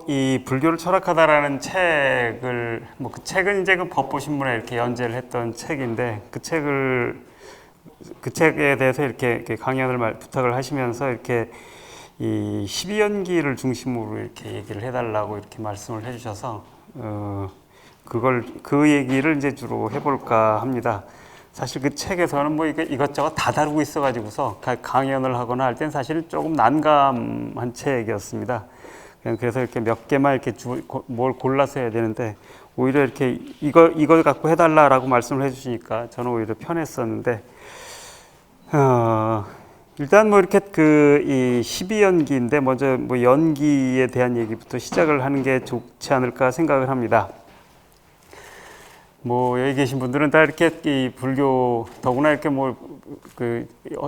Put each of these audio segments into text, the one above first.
이 불교를 철학하다라는 책을 그 책은 이제 그 법보신문에 이렇게 연재를 했던 책인데 그 책에 대해서 이렇게 강연을 부탁을 하시면서 이렇게 이 12연기를 중심으로 이렇게 얘기를 해달라고 이렇게 말씀을 해주셔서 그 얘기를 이제 주로 해볼까 합니다. 사실 그 책에서는 이것저것 다 다루고 있어가지고서 강연을 하거나 할 땐 사실 조금 난감한 책이었습니다. 그래서 이렇게 몇 개만 이렇게 뭘 골라서 해야 되는데 오히려 이렇게 이걸 갖고 해달라라고 말씀을 해주시니까 저는 오히려 편했었는데 일단 이렇게 이 12연기인데 먼저 연기에 대한 얘기부터 시작을 하는 게 좋지 않을까 생각을 합니다. 여기 계신 분들은 다 이렇게 이 불교 더구나 이렇게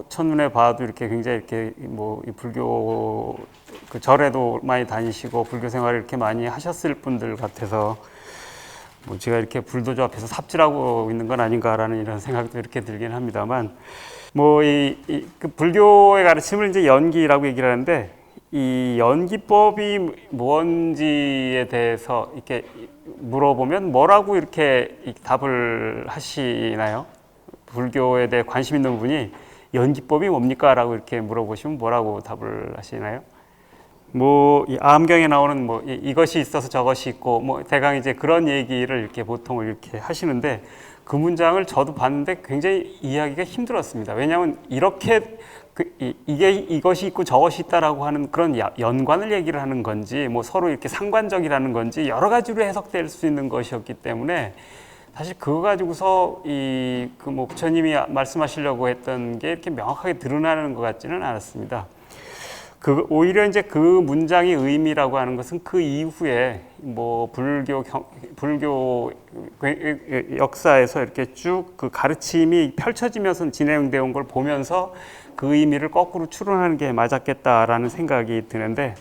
첫눈에 봐도 이렇게 굉장히 이렇게 이 불교 그 절에도 많이 다니시고 불교 생활을 이렇게 많이 하셨을 분들 같아서 제가 이렇게 불도저 앞에서 삽질하고 있는 건 아닌가라는 이런 생각도 이렇게 들긴 합니다만 그 불교의 가르침을 이제 연기라고 얘기를 하는데 이 연기법이 뭔지에 대해서 이렇게 물어보면 뭐라고 이렇게 답을 하시나요? 불교에 대해 관심 있는 분이 연기법이 뭡니까? 라고 이렇게 물어보시면 뭐라고 답을 하시나요? 이 암경에 나오는 이것이 있어서 저것이 있고 대강 이제 그런 얘기를 이렇게 보통 이렇게 하시는데 그 문장을 저도 봤는데 굉장히 이해하기가 힘들었습니다. 왜냐하면 이렇게 이것이 있고 저것이 있다라고 하는 그런 연관을 얘기를 하는 건지 서로 이렇게 상관적이라는 건지 여러 가지로 해석될 수 있는 것이었기 때문에 사실 그거 가지고서 부처님이 말씀하시려고 했던 게 이렇게 명확하게 드러나는 것 같지는 않았습니다. 오히려 이제 그 문장의 의미라고 하는 것은 그 이후에 불교 역사에서 이렇게 쭉 그 가르침이 펼쳐지면서 진행되어 온 걸 보면서 그 의미를 거꾸로 추론하는 게 맞았겠다라는 생각이 드는데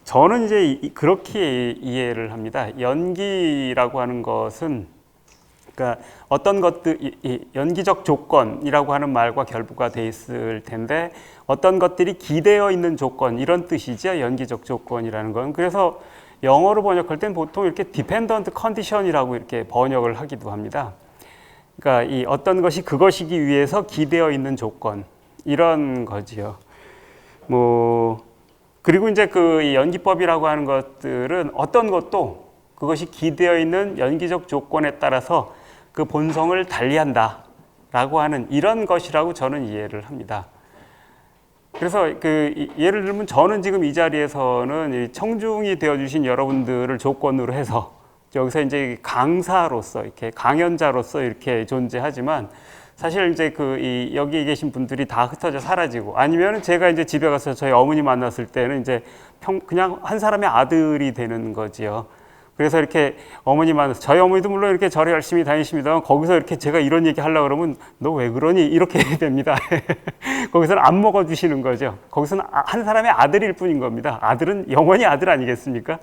저는 이제 그렇게 이해를 합니다. 연기라고 하는 것은 그러니까 어떤 것들 연기적 조건이라고 하는 말과 결부가 돼 있을 텐데 어떤 것들이 기대어 있는 조건 이런 뜻이죠. 연기적 조건이라는 건. 그래서 영어로 번역할 땐 보통 이렇게 dependent condition이라고 이렇게 번역을 하기도 합니다. 그러니까 이 어떤 것이 그것이기 위해서 기대어 있는 조건 이런 거지요. 그리고 이제 이 연기법이라고 하는 것들은 어떤 것도 그것이 기대어 있는 연기적 조건에 따라서 그 본성을 달리한다 라고 하는 이런 것이라고 저는 이해를 합니다. 그래서 예를 들면 저는 지금 이 자리에서는 청중이 되어주신 여러분들을 조건으로 해서 여기서 이제 강사로서 이렇게 강연자로서 이렇게 존재하지만 사실 이제 여기 계신 분들이 다 흩어져 사라지고 아니면 제가 이제 집에 가서 저희 어머니 만났을 때는 이제 그냥 한 사람의 아들이 되는 거지요. 그래서 이렇게 어머니 만나서 저희 어머니도 물론 이렇게 절에 열심히 다니십니다만 거기서 이렇게 제가 이런 얘기 하려고 그러면 너 왜 그러니? 이렇게 됩니다. 거기서는 안 먹어주시는 거죠. 거기서는 한 사람의 아들일 뿐인 겁니다. 아들은 영원히 아들 아니겠습니까?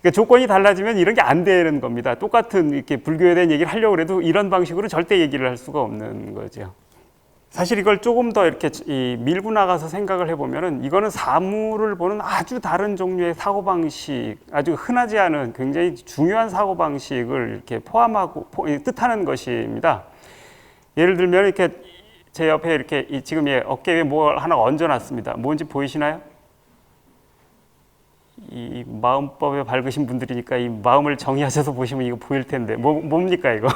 그러니까 조건이 달라지면 이런 게 안 되는 겁니다. 똑같은 이렇게 불교에 대한 얘기를 하려고 해도 이런 방식으로 절대 얘기를 할 수가 없는 거죠. 사실 이걸 조금 더 이렇게 밀고 나가서 생각을 해보면은 이거는 사물을 보는 아주 다른 종류의 사고방식, 아주 흔하지 않은 굉장히 중요한 사고방식을 이렇게 포함하고 뜻하는 것입니다. 예를 들면 이렇게 제 옆에 이렇게 지금 어깨 위에 뭐 하나 얹어놨습니다. 뭔지 보이시나요? 이 마음법에 밝으신 분들이니까 이 마음을 정의하셔서 보시면 이거 보일 텐데 뭡니까 이거?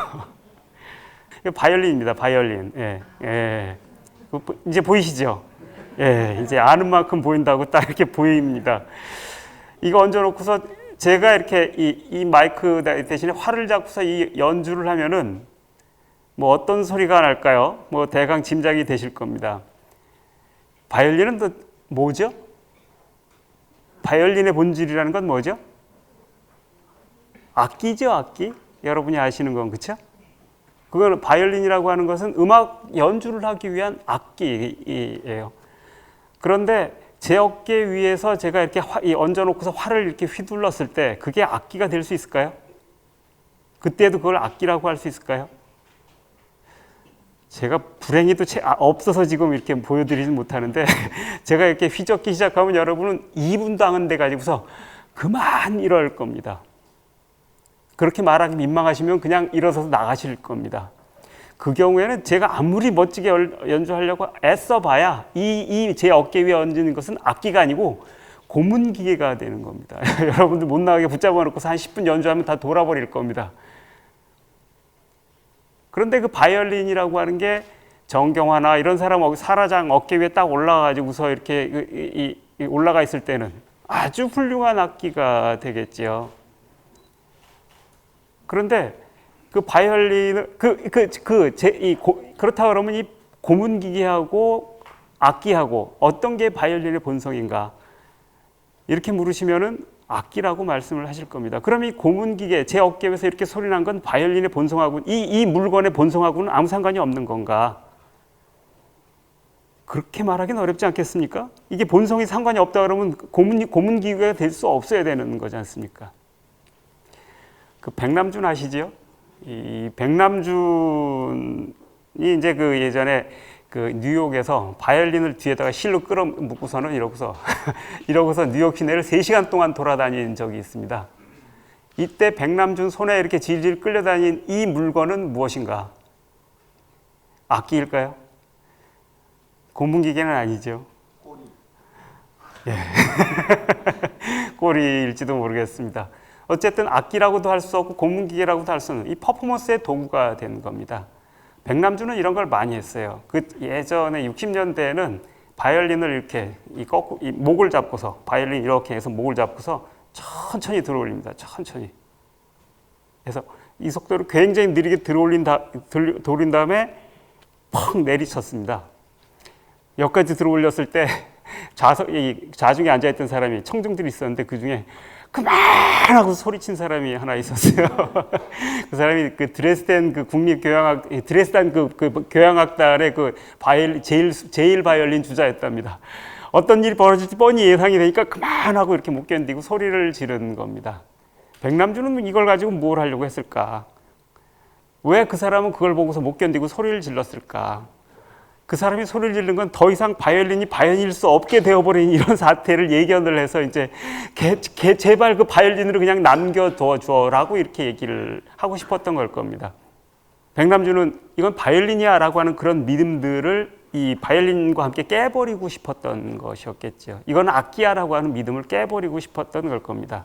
바이올린입니다. 바이올린. 예. 이제 보이시죠? 예. 이제 아는 만큼 보인다고 딱 이렇게 보입니다. 이거 얹어놓고서 제가 이렇게 이 마이크 대신에 활을 잡고서 이 연주를 하면은 어떤 소리가 날까요? 대강 짐작이 되실 겁니다. 바이올린은 또 뭐죠? 바이올린의 본질이라는 건 뭐죠? 악기죠, 악기. 여러분이 아시는 건 그렇죠? 그거는 바이올린이라고 하는 것은 음악 연주를 하기 위한 악기예요. 그런데 제 어깨 위에서 제가 이렇게 얹어놓고서 활을 이렇게 휘둘렀을 때 그게 악기가 될 수 있을까요? 그때도 그걸 악기라고 할 수 있을까요? 제가 불행히도 없어서 지금 이렇게 보여드리진 못하는데 제가 이렇게 휘젓기 시작하면 여러분은 2분도 안 돼 가지고서 그만 이럴 겁니다. 그렇게 말하기 민망하시면 그냥 일어서서 나가실 겁니다. 그 경우에는 제가 아무리 멋지게 연주하려고 애써봐야 이 제 어깨 위에 얹는 것은 악기가 아니고 고문기계가 되는 겁니다. 여러분들 못 나가게 붙잡아 놓고서 한 10분 연주하면 다 돌아버릴 겁니다. 그런데 그 바이올린이라고 하는 게 정경화나 이런 사람 사라장 어깨 위에 딱 올라가지고서 이렇게 올라가 있을 때는 아주 훌륭한 악기가 되겠지요. 그런데 그 바이올린을 그렇다 그러면 이 고문기계하고 악기하고 어떤 게 바이올린의 본성인가 이렇게 물으시면은 악기라고 말씀을 하실 겁니다. 그럼 이 고문기계 제 어깨에서 이렇게 소리 난 건 바이올린의 본성하고 이 물건의 본성하고는 아무 상관이 없는 건가? 그렇게 말하기는 어렵지 않겠습니까? 이게 본성이 상관이 없다 그러면 고문기계가 될 수 없어야 되는 거지 않습니까? 그 백남준 아시지요? 이 백남준이 이제 그 예전에 그 뉴욕에서 바이올린을 뒤에다가 실로 끌어 묶고서는 이러고서 뉴욕 시내를 3시간 동안 돌아다닌 적이 있습니다. 이때 백남준 손에 이렇게 질질 끌려다닌 이 물건은 무엇인가? 악기일까요? 고문기계는 아니죠. 꼬리. 예. 꼬리일지도 모르겠습니다. 어쨌든 악기라고도 할 수 없고 고문기계라고도 할 수 없는 이 퍼포먼스의 도구가 된 겁니다. 백남준은 이런 걸 많이 했어요. 그 예전에 60년대에는 바이올린을 이렇게 이 목을 잡고서 바이올린 이렇게 해서 목을 잡고서 천천히 들어올립니다. 천천히. 그래서 이 속도를 굉장히 느리게 돌린 다음에 펑 내리쳤습니다. 여기까지 들어올렸을 때 좌중에 앉아있던 사람이 청중들이 있었는데 그 중에 그만하고 소리친 사람이 하나 있었어요. 그 사람이 그 드레스덴 그 드레스덴 그 교향악단의 그 제일 바이올린 주자였답니다. 어떤 일이 벌어질지 뻔히 예상이 되니까 그만하고 이렇게 못 견디고 소리를 지른 겁니다. 백남준은 이걸 가지고 뭘 하려고 했을까? 왜 그 사람은 그걸 보고서 못 견디고 소리를 질렀을까? 그 사람이 소리를 지르는 건 더 이상 바이올린이 바이올린일 수 없게 되어버린 이런 사태를 예견을 해서 이제 제발 그 바이올린으로 그냥 남겨둬라고 이렇게 얘기를 하고 싶었던 걸 겁니다. 백남준은 이건 바이올린이야 라고 하는 그런 믿음들을 이 바이올린과 함께 깨버리고 싶었던 것이었겠죠. 이건 악기야라고 하는 믿음을 깨버리고 싶었던 걸 겁니다.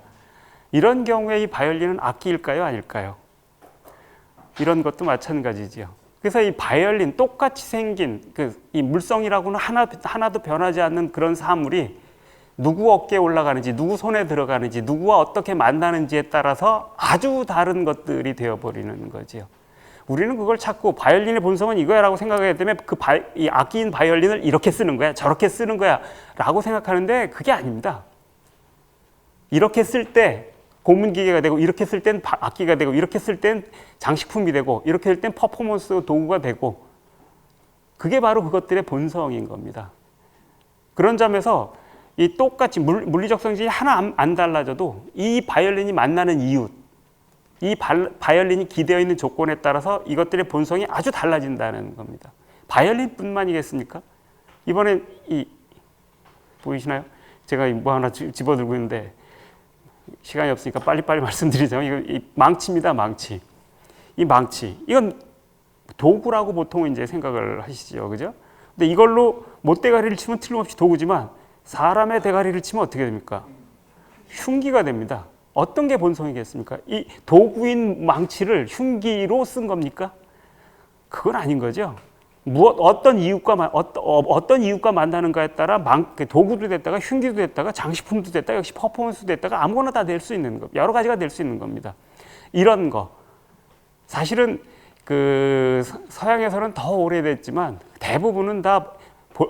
이런 경우에 이 바이올린은 악기일까요? 아닐까요? 이런 것도 마찬가지죠. 그래서 이 바이올린 똑같이 생긴 이 물성이라고는 하나도 변하지 않는 그런 사물이 누구 어깨에 올라가는지 누구 손에 들어가는지 누구와 어떻게 만나는지에 따라서 아주 다른 것들이 되어버리는 거죠. 우리는 그걸 찾고 바이올린의 본성은 이거야 라고 생각하기 때문에 이 악기인 바이올린을 이렇게 쓰는 거야 저렇게 쓰는 거야 라고 생각하는데 그게 아닙니다. 이렇게 쓸 때 고문기계가 되고 이렇게 쓸 땐 악기가 되고 이렇게 쓸 땐 장식품이 되고 이렇게 쓸 땐 퍼포먼스 도구가 되고 그게 바로 그것들의 본성인 겁니다. 그런 점에서 이 똑같이 물리적 성질이 하나 안 달라져도 이 바이올린이 만나는 이유 이 바이올린이 기대어 있는 조건에 따라서 이것들의 본성이 아주 달라진다는 겁니다. 바이올린뿐만이겠습니까? 이번에 보이시나요? 제가 뭐 하나 집어들고 있는데 시간이 없으니까 빨리빨리 말씀드리자면 이 망치입니다. 망치. 이 망치. 이건 도구라고 보통 이제 생각을 하시죠. 그죠? 근데 이걸로 못대가리를 치면 틀림없이 도구지만 사람의 대가리를 치면 어떻게 됩니까? 흉기가 됩니다. 어떤 게 본성이겠습니까? 이 도구인 망치를 흉기로 쓴 겁니까? 그건 아닌 거죠. 어떤 이유가 만나는가에 따라 도구도 됐다가 흉기도 됐다가 장식품도 됐다가 역시 퍼포먼스도 됐다가 아무거나 다 될 수 있는 거, 여러 가지가 될 수 있는 겁니다. 이런 거 사실은 그 서양에서는 더 오래됐지만 대부분은 다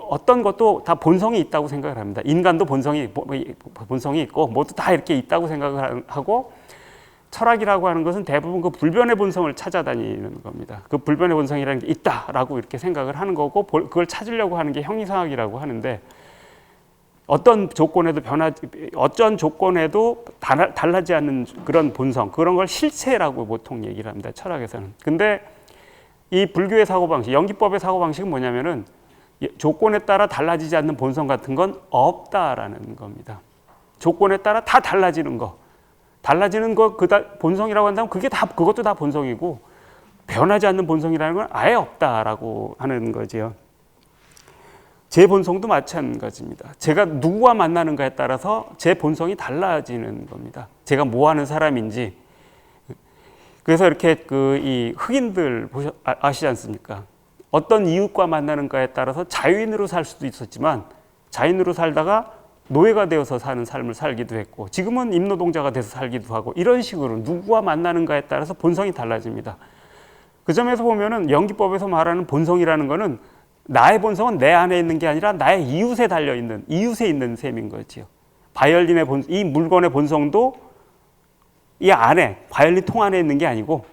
어떤 것도 다 본성이 있다고 생각을 합니다. 인간도 본성이 있고 모두 다 이렇게 있다고 생각을 하고 철학이라고 하는 것은 대부분 그 불변의 본성을 찾아다니는 겁니다. 그 불변의 본성이라는 게 있다라고 이렇게 생각을 하는 거고 그걸 찾으려고 하는 게 형이상학이라고 하는데 어떤 조건에도 달라지지 않는 그런 본성, 그런 걸 실체라고 보통 얘기를 합니다. 철학에서는. 근데 이 불교의 사고방식, 연기법의 사고방식은 뭐냐면은 조건에 따라 달라지지 않는 본성 같은 건 없다라는 겁니다. 조건에 따라 다 달라지는 거. 달라지는 거 본성이라고 한다면 그것도 다 본성이고 변하지 않는 본성이라는 건 아예 없다라고 하는 거죠. 제 본성도 마찬가지입니다. 제가 누구와 만나는가에 따라서 제 본성이 달라지는 겁니다. 제가 뭐 하는 사람인지. 그래서 이렇게 이 흑인들 아시지 않습니까? 어떤 이웃과 만나는가에 따라서 자유인으로 살 수도 있었지만 자유인으로 살다가 노예가 되어서 사는 삶을 살기도 했고 지금은 임노동자가 돼서 살기도 하고 이런 식으로 누구와 만나는가에 따라서 본성이 달라집니다. 그 점에서 보면은 연기법에서 말하는 본성이라는 거는 나의 본성은 내 안에 있는 게 아니라 나의 이웃에 달려있는 이웃에 있는 셈인 거지요. 바이올린의 이 물건의 본성도 이 안에 바이올린 통 안에 있는 게 아니고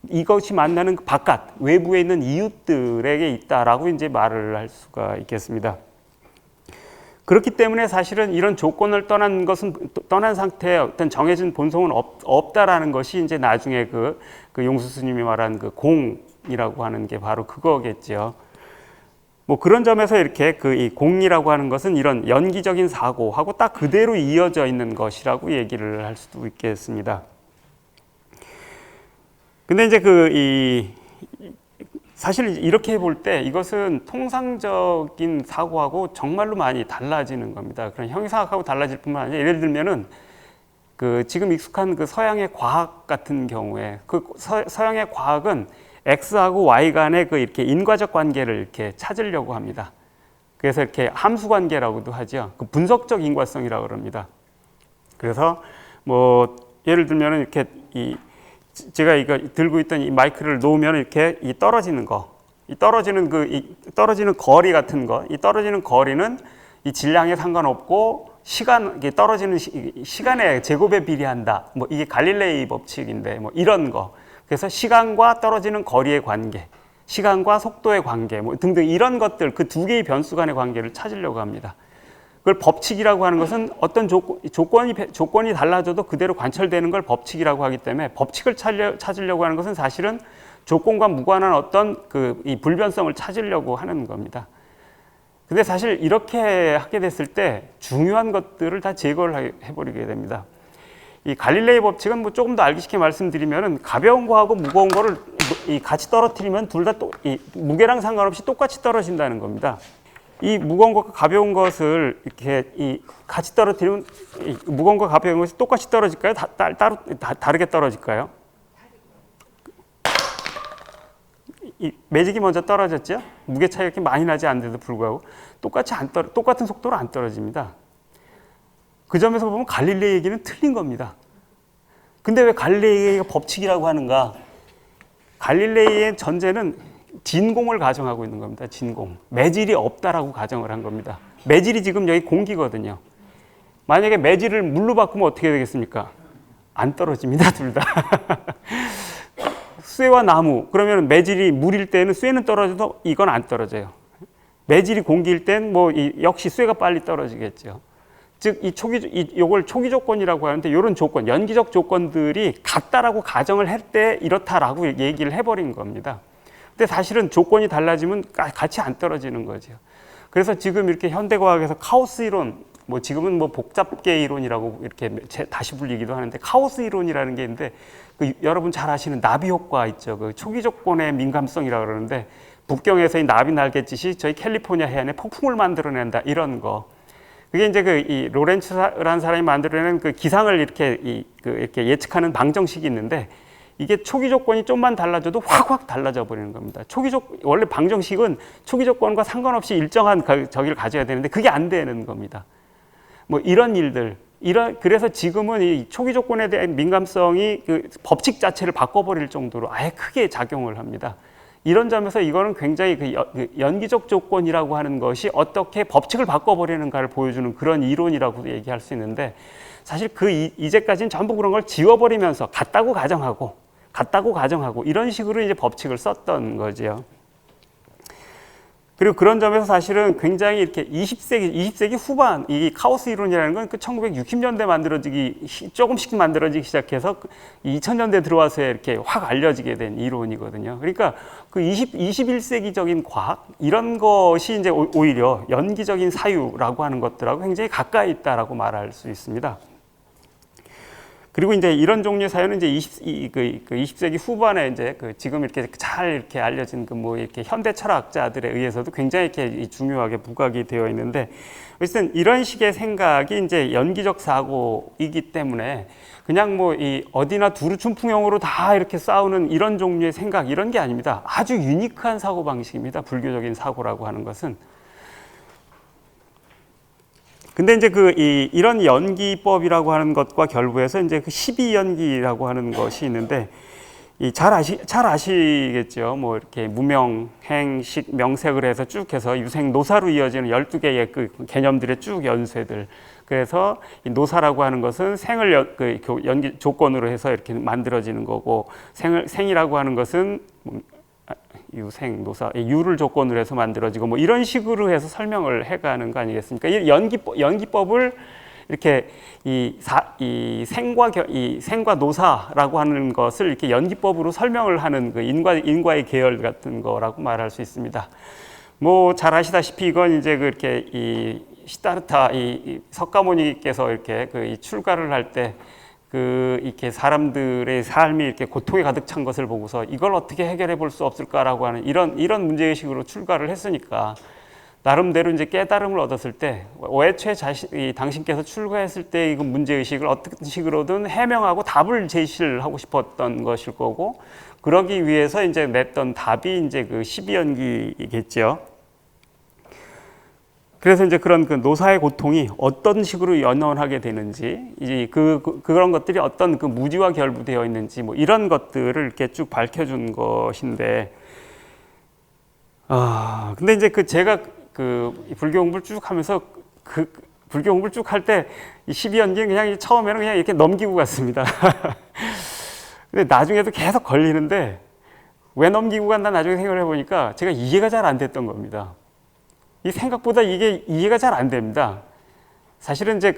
이것이 만나는 바깥 외부에 있는 이웃들에게 있다라고 이제 말을 할 수가 있겠습니다. 그렇기 때문에 사실은 이런 조건을 떠난 상태의 어떤 정해진 본성은 없다라는 것이 이제 나중에 그 용수 스님이 말한 그 공이라고 하는 게 바로 그거겠죠. 뭐 그런 점에서 이렇게 이 공이라고 하는 것은 이런 연기적인 사고하고 딱 그대로 이어져 있는 것이라고 얘기를 할 수도 있겠습니다. 근데 이제 사실 이렇게 볼 때 이것은 통상적인 사고하고 정말로 많이 달라지는 겁니다. 그런 형이상학하고 달라질 뿐만 아니라 예를 들면은 지금 익숙한 서양의 과학 같은 경우에 서양의 과학은 X하고 Y 간의 이렇게 인과적 관계를 이렇게 찾으려고 합니다. 그래서 이렇게 함수 관계라고도 하죠. 분석적 인과성이라고 그럽니다. 그래서 뭐 예를 들면은 이렇게 제가 이거 들고 있던 이 마이크를 놓으면 이렇게 떨어지는 떨어지는 거리 같은 거, 이 떨어지는 거리는 이 질량에 상관없고 떨어지는 시간의 제곱에 비례한다. 뭐 이게 갈릴레이 법칙인데 뭐 이런 거. 그래서 시간과 떨어지는 거리의 관계, 시간과 속도의 관계, 뭐 등등 이런 것들 그 두 개의 변수 간의 관계를 찾으려고 합니다. 그걸 법칙이라고 하는 것은 어떤 조건이 달라져도 그대로 관철되는 걸 법칙이라고 하기 때문에 법칙을 찾으려고 하는 것은 사실은 조건과 무관한 어떤 이 불변성을 찾으려고 하는 겁니다. 근데 사실 이렇게 하게 됐을 때 중요한 것들을 다 제거를 해버리게 됩니다. 이 갈릴레이 법칙은 뭐 조금 더 알기 쉽게 말씀드리면은 가벼운 거하고 무거운 거를 같이 떨어뜨리면 둘 다 무게랑 상관없이 똑같이 떨어진다는 겁니다. 이 무거운 것과 가벼운 것을 이렇게 같이 떨어뜨리면 무거운 것과 가벼운 것이 똑같이 떨어질까요? 다르게 떨어질까요? 이 매직이 먼저 떨어졌죠? 무게 차이가 이렇게 많이 나지 않는데도 불구하고 똑같은 속도로 안 떨어집니다. 그 점에서 보면 갈릴레이 얘기는 틀린 겁니다. 근데 왜 갈릴레이 얘기가 법칙이라고 하는가? 갈릴레이의 전제는 진공을 가정하고 있는 겁니다. 진공. 매질이 없다라고 가정을 한 겁니다. 매질이 지금 여기 공기거든요. 만약에 매질을 물로 바꾸면 어떻게 되겠습니까? 안 떨어집니다, 둘 다. 쇠와 나무, 그러면 매질이 물일 때는 쇠는 떨어져도 이건 안 떨어져요. 매질이 공기일 땐 뭐 역시 쇠가 빨리 떨어지겠죠. 즉, 요걸 초기 조건이라고 하는데 이런 조건, 연기적 조건들이 같다라고 가정을 할 때 이렇다라고 얘기를 해버린 겁니다. 근데 사실은 조건이 달라지면 같이 안 떨어지는 거죠. 그래서 지금 이렇게 현대과학에서 카오스 이론, 뭐 지금은 뭐 복잡계 이론이라고 이렇게 다시 불리기도 하는데 카오스 이론이라는 게 있는데 여러분 잘 아시는 나비 효과 있죠. 초기 조건의 민감성이라고 그러는데 북경에서의 나비 날갯짓이 저희 캘리포니아 해안에 폭풍을 만들어낸다 이런 거. 그게 이제 이 로렌츠라는 사람이 만들어낸 기상을 이렇게 예측하는 방정식이 있는데 이게 초기 조건이 좀만 달라져도 확 달라져 버리는 겁니다. 원래 방정식은 초기 조건과 상관없이 일정한 저기를 가져야 되는데 그게 안 되는 겁니다. 뭐 이런 일들, 그래서 지금은 이 초기 조건에 대한 민감성이 법칙 자체를 바꿔버릴 정도로 아예 크게 작용을 합니다. 이런 점에서 이거는 굉장히 연기적 조건이라고 하는 것이 어떻게 법칙을 바꿔버리는가를 보여주는 그런 이론이라고 얘기할 수 있는데 사실 이제까지는 전부 그런 걸 지워버리면서 같다고 가정하고 이런 식으로 이제 법칙을 썼던 거죠. 그리고 그런 점에서 사실은 굉장히 이렇게 20세기 후반, 이 카오스 이론이라는 건 그 1960년대 조금씩 만들어지기 시작해서 2000년대 들어와서 이렇게 확 알려지게 된 이론이거든요. 그러니까 그 21세기적인 과학, 이런 것이 이제 오히려 연기적인 사유라고 하는 것들하고 굉장히 가까이 있다라고 말할 수 있습니다. 그리고 이제 이런 종류의 사유는 이제 20세기 후반에 이제 지금 이렇게 잘 이렇게 알려진 이렇게 현대 철학자들에 의해서도 굉장히 이렇게 중요하게 부각이 되어 있는데, 어쨌든 이런 식의 생각이 이제 연기적 사고이기 때문에 그냥 이 어디나 두루춘풍형으로 다 이렇게 싸우는 이런 종류의 생각, 이런 게 아닙니다. 아주 유니크한 사고 방식입니다. 불교적인 사고라고 하는 것은. 근데 이제 이런 연기법이라고 하는 것과 결부해서 이제 그 12연기라고 하는 것이 있는데, 잘 아시겠죠. 이렇게 무명, 행, 식, 명색을 해서 쭉 해서 유생, 노사로 이어지는 12개의 그 개념들의 쭉 연쇄들. 그래서 이 노사라고 하는 것은 생을 연기 조건으로 해서 이렇게 만들어지는 거고, 생이라고 하는 것은 유생, 노사, 유를 조건으로 해서 만들어지고 이런 식으로 해서 설명을 해가는 거 아니겠습니까? 이 연기법을 이렇게 이 생과 노사라고 하는 것을 이렇게 연기법으로 설명을 하는 그 인과의 계열 같은 거라고 말할 수 있습니다. 잘 아시다시피 이건 이제 그렇게 이 시다르타 이 석가모니께서 이렇게 이 출가를 할 때 이렇게 사람들의 삶이 이렇게 고통에 가득 찬 것을 보고서 이걸 어떻게 해결해 볼 수 없을까라고 하는 이런 문제의식으로 출가를 했으니까, 나름대로 이제 깨달음을 얻었을 때, 애초에 당신께서 출가했을 때 이 문제의식을 어떤 식으로든 해명하고 답을 제시를 하고 싶었던 것일 거고, 그러기 위해서 이제 냈던 답이 이제 그 12연기겠죠. 그래서 이제 그런 노사의 고통이 어떤 식으로 연원하게 되는지, 그런 것들이 어떤 무지와 결부되어 있는지, 이런 것들을 이렇게 쭉 밝혀준 것인데, 근데 이제 제가 불교 공부를 쭉 하면서 불교 공부를 쭉 할 때 이 12연기는 그냥 처음에는 그냥 이렇게 넘기고 갔습니다. 근데 나중에도 계속 걸리는데, 왜 넘기고 갔나 나중에 생각을 해보니까 제가 이해가 잘 안 됐던 겁니다. 이 생각보다 이게 이해가 잘 안 됩니다. 사실은 이제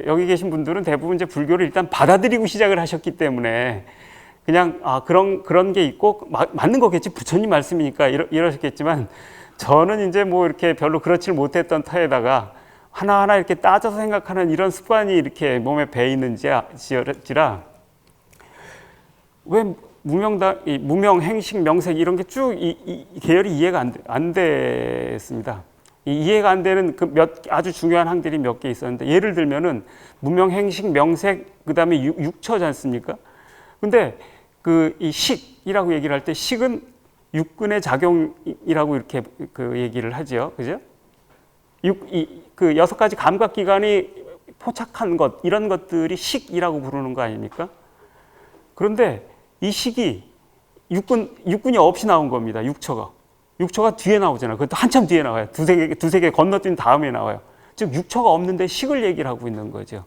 여기 계신 분들은 대부분 이제 불교를 일단 받아들이고 시작을 하셨기 때문에 그냥 그런 게 있고 맞는 거겠지, 부처님 말씀이니까 이러셨겠지만, 저는 이제 이렇게 별로 그렇지 못했던 터에다가 하나하나 이렇게 따져서 생각하는 이런 습관이 이렇게 몸에 배 있는지라 왜 무명, 행식, 명색 이런 게 쭉 이 계열이 이해가 안 됐습니다. 이해가 안 되는 아주 중요한 항들이 몇 개 있었는데, 예를 들면은 무명, 행식, 명색, 그 다음에 육처지 않습니까? 근데 이 식이라고 얘기를 할 때, 식은 육근의 작용이라고 이렇게 얘기를 하죠. 그죠? 6가지 감각기관이 포착한 것, 이런 것들이 식이라고 부르는 거 아닙니까? 그런데 이 식이 육군이 없이 나온 겁니다. 육처가 뒤에 나오잖아요. 그것도 한참 뒤에 나와요. 두세 개 건너뛴 다음에 나와요. 즉 육처가 없는데 식을 얘기를 하고 있는 거죠.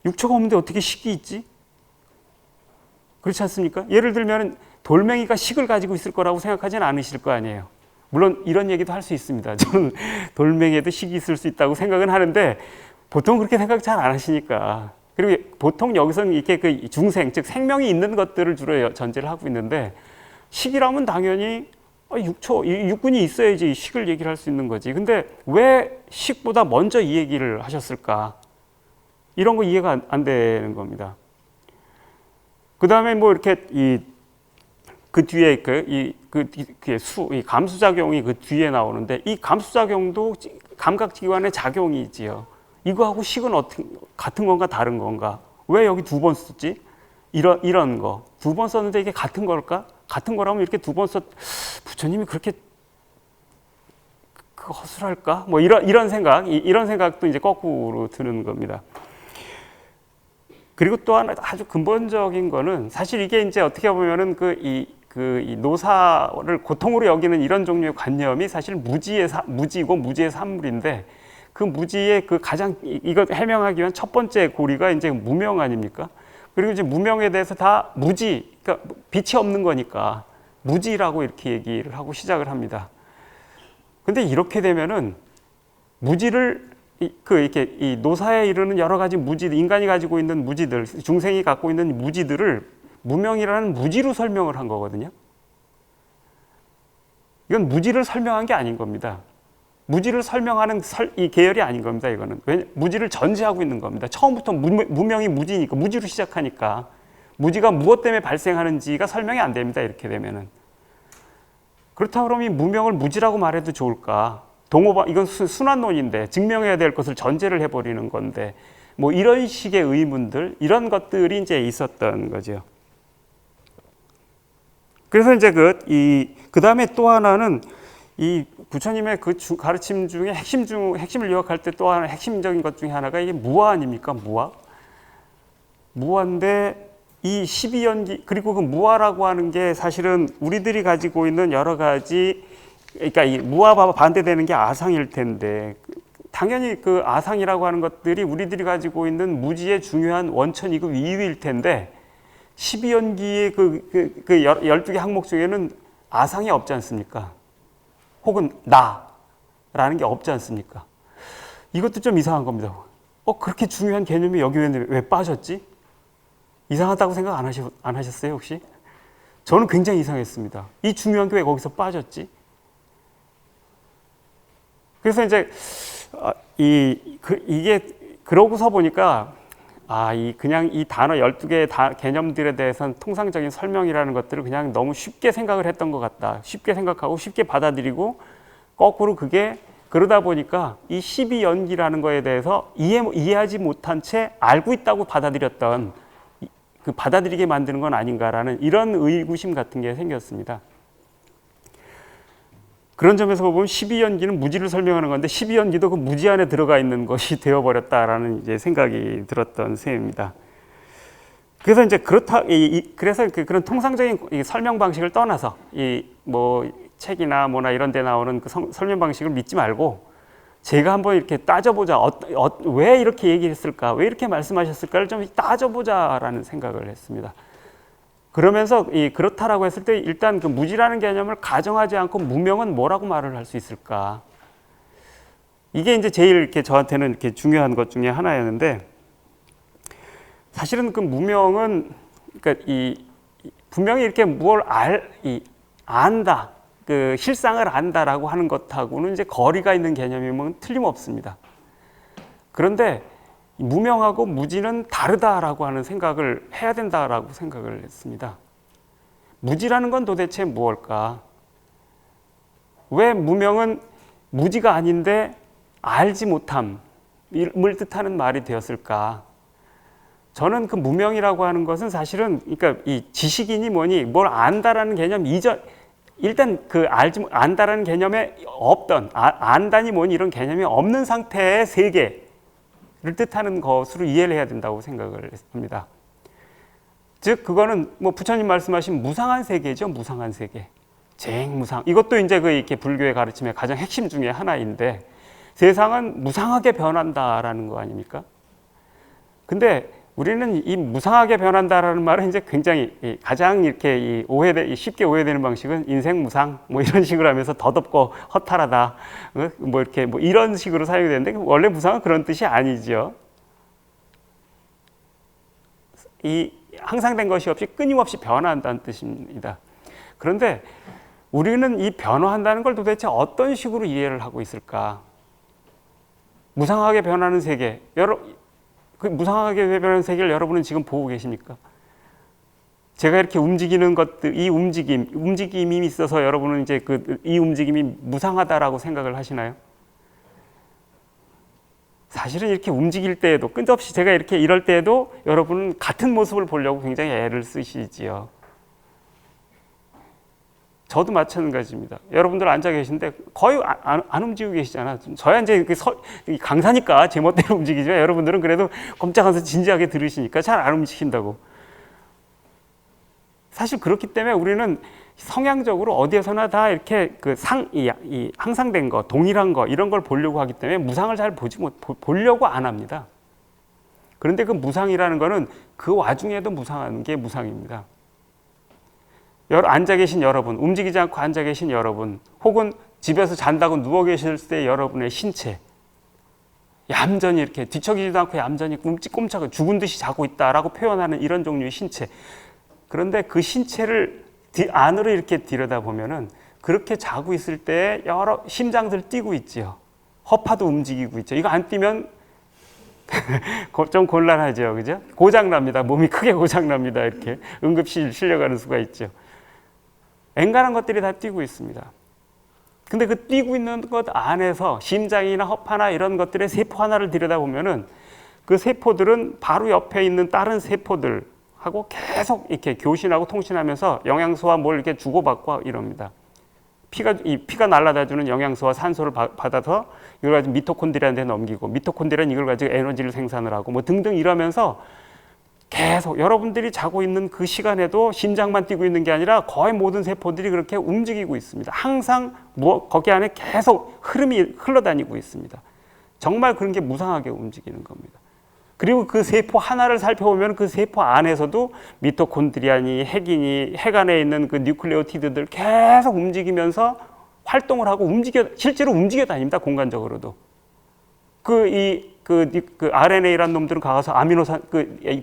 육처가 없는데 어떻게 식이 있지? 그렇지 않습니까? 예를 들면 돌멩이가 식을 가지고 있을 거라고 생각하지는 않으실 거 아니에요. 물론 이런 얘기도 할 수 있습니다. 저는 돌멩이에도 식이 있을 수 있다고 생각은 하는데, 보통 그렇게 생각 잘 안 하시니까. 그리고 보통 여기서는 이렇게 중생, 즉 생명이 있는 것들을 주로 전제를 하고 있는데, 식이라면 당연히 육군이 있어야지 식을 얘기를 할 수 있는 거지. 근데 왜 식보다 먼저 이 얘기를 하셨을까? 이런 거 이해가 안 되는 겁니다. 그 다음에 이렇게 그 뒤에 이 감수작용이 그 뒤에 나오는데, 이 감수작용도 감각기관의 작용이지요. 이거하고 식은 같은 건가 다른 건가? 왜 여기 2번 썼지? 이런 거. 2번 썼는데 이게 같은 걸까? 같은 거라면 이렇게 2번 부처님이 그렇게 허술할까? 이런 생각도 이제 거꾸로 드는 겁니다. 그리고 또 하나 아주 근본적인 거는, 사실 이게 이제 어떻게 보면은 이 노사를 고통으로 여기는 이런 종류의 관념이 사실 무지고 무지의 산물인데, 그 무지의 가장 이거 해명하기 위한 첫 번째 고리가 이제 무명 아닙니까? 그리고 이제 무명에 대해서 다 그러니까 빛이 없는 거니까 무지라고 이렇게 얘기를 하고 시작을 합니다. 근데 이렇게 되면은 무지를 이렇게 이 노사에 이르는 여러 가지 무지들, 인간이 가지고 있는 무지들, 중생이 갖고 있는 무지들을 무명이라는 무지로 설명을 한 거거든요. 이건 무지를 설명한 게 아닌 겁니다. 무지를 설명하는 이 계열이 아닌 겁니다. 이거는 무지를 전제하고 있는 겁니다. 처음부터 무명이 무지니까, 무지로 시작하니까 무지가 무엇 때문에 발생하는지가 설명이 안 됩니다. 이렇게 되면은. 그렇다 그러면 이 무명을 무지라고 말해도 좋을까? 이건 순환론인데 증명해야 될 것을 전제를 해버리는 건데, 뭐 이런 식의 의문들, 이런 것들이 이제 있었던 거죠. 그래서 이제 그 다음에 또 하나는 이 부처님의 그 가르침 중에 핵심을 요약할 때 또 하나 핵심적인 것 중에 하나가 이게 무아 아닙니까? 무아인데 이 12연기, 그리고 그 무아라고 하는 게 사실은 우리들이 가지고 있는 여러 가지, 그러니까 이 무아와 반대되는 게 아상일 텐데, 당연히 그 아상이라고 하는 것들이 우리들이 가지고 있는 무지의 중요한 원천이고 이유일 텐데, 12연기의 그 12개 항목 중에는 아상이 없지 않습니까? 혹은 나라는 게 없지 않습니까? 이것도 좀 이상한 겁니다. 그렇게 중요한 개념이 여기 왜 빠졌지? 이상하다고 생각 안 하셨어요, 혹시? 저는 굉장히 이상했습니다. 이 중요한 게 왜 거기서 빠졌지? 그래서 이제 이게 그러고서 보니까 그냥 이 단어 12개의 개념들에 대해서는 통상적인 설명이라는 것들을 그냥 너무 쉽게 생각을 했던 것 같다. 쉽게 생각하고 쉽게 받아들이고, 거꾸로 그러다 보니까 이 12연기라는 거에 대해서 이해하지 못한 채 알고 있다고 받아들였던, 받아들이게 만드는 건 아닌가라는 이런 의구심 같은 게 생겼습니다. 그런 점에서 보면 12연기는 무지를 설명하는 건데 12연기도 그 무지 안에 들어가 있는 것이 되어버렸다라는 이제 생각이 들었던 셈입니다. 그래서 이제 그래서 그런 통상적인 설명 방식을 떠나서 뭐 책이나 뭐나 이런 데 나오는 그 설명 방식을 믿지 말고 제가 한번 이렇게 따져보자. 왜 이렇게 얘기했을까? 왜 이렇게 말씀하셨을까를 좀 따져보자라는 생각을 했습니다. 그러면서 그렇다라고 했을 때 일단 그 무지라는 개념을 가정하지 않고 무명은 뭐라고 말을 할 수 있을까? 이게 이제 제일 이렇게 저한테는 이렇게 중요한 것 중에 하나였는데, 사실은 그 무명은 그러니까 분명히 이렇게 뭘 안다, 그 실상을 안다라고 하는 것하고는 이제 거리가 있는 개념이면 틀림없습니다. 그런데 무명하고 무지는 다르다라고 하는 생각을 해야 된다라고 생각을 했습니다. 무지라는 건 도대체 무엇일까? 왜 무명은 무지가 아닌데 알지 못함을 뜻하는 말이 되었을까? 저는 그 무명이라고 하는 것은 사실은 그러니까 이 지식인이 뭐니 뭘 안다라는 개념 이전, 일단 그 안다라는 개념에 없던 안다니 뭐니 이런 개념이 없는 상태의 세계 를 뜻하는 것으로 이해를 해야 된다고 생각을 합니다. 즉 그거는 뭐 부처님 말씀하신 무상한 세계죠. 무상한 세계. 쟁무상. 이것도 이제 이렇게 불교의 가르침의 가장 핵심 중에 하나인데, 세상은 무상하게 변한다라는 거 아닙니까? 근데 우리는 이 무상하게 변한다라는 말은 이제 굉장히 가장 이렇게 쉽게 오해되는 방식은 인생 무상 뭐 이런 식으로 하면서 더덥고 허탈하다 뭐 이렇게 뭐 이런 식으로 사용이 되는데, 원래 무상은 그런 뜻이 아니죠. 항상된 것이 없이 끊임없이 변화한다는 뜻입니다. 그런데 우리는 이 변화한다는 걸 도대체 어떤 식으로 이해를 하고 있을까? 무상하게 변하는 세계, 그 무상하게 변하는 세계를 여러분은 지금 보고 계십니까? 제가 이렇게 움직이는 것들, 이 움직임이 있어서 여러분은 이제 이 움직임이 무상하다라고 생각을 하시나요? 사실은 이렇게 움직일 때에도, 끝없이 제가 이렇게 이럴 때에도 여러분은 같은 모습을 보려고 굉장히 애를 쓰시지요. 저도 마찬가지입니다. 여러분들 앉아 계신데 거의 안 움직이고 계시잖아. 저야 이제 강사니까 제 멋대로 움직이지만 여러분들은 그래도 꼼짝하면서 진지하게 들으시니까 잘 안 움직인다고. 사실 그렇기 때문에 우리는 성향적으로 어디에서나 다 이렇게 항상된 거, 동일한 거 이런 걸 보려고 하기 때문에 무상을 잘 보려고 안 합니다. 그런데 그 무상이라는 거는 그 와중에도 무상한 게 무상입니다. 앉아 계신 여러분, 움직이지 않고 앉아 계신 여러분, 혹은 집에서 잔다고 누워 계실 때 여러분의 신체 얌전히 이렇게 뒤척이지도 않고 얌전히 꼼짝꼼짝 죽은 듯이 자고 있다라고 표현하는 이런 종류의 신체. 그런데 그 신체를 안으로 이렇게 들여다보면은 그렇게 자고 있을 때 여러 심장들 뛰고 있지요. 허파도 움직이고 있죠. 이거 안 뛰면 좀 곤란하죠. 그죠? 고장납니다. 몸이 크게 고장납니다. 이렇게 응급실 실려가는 수가 있죠. 앵간한 것들이 다 뛰고 있습니다. 근데 그 뛰고 있는 것 안에서 심장이나 허파나 이런 것들의 세포 하나를 들여다보면은 그 세포들은 바로 옆에 있는 다른 세포들하고 계속 이렇게 교신하고 통신하면서 영양소와 뭘 이렇게 주고받고 이럽니다. 피가 날아다주는 영양소와 산소를 받아서 이걸 가지고 미토콘드리아한테 넘기고 미토콘드리아는 이걸 가지고 에너지를 생산을 하고 뭐 등등 이러면서 계속 여러분들이 자고 있는 그 시간에도 심장만 뛰고 있는 게 아니라 거의 모든 세포들이 그렇게 움직이고 있습니다. 항상 거기 안에 계속 흐름이 흘러다니고 있습니다. 정말 그런 게 무상하게 움직이는 겁니다. 그리고 그 세포 하나를 살펴보면 그 세포 안에서도 미토콘드리아니 핵이니 핵 안에 있는 그 뉴클레오티드들 계속 움직이면서 활동을 하고 실제로 움직여 다닙니다. 공간적으로도. 그 RNA라는 놈들은 가서 아미노산,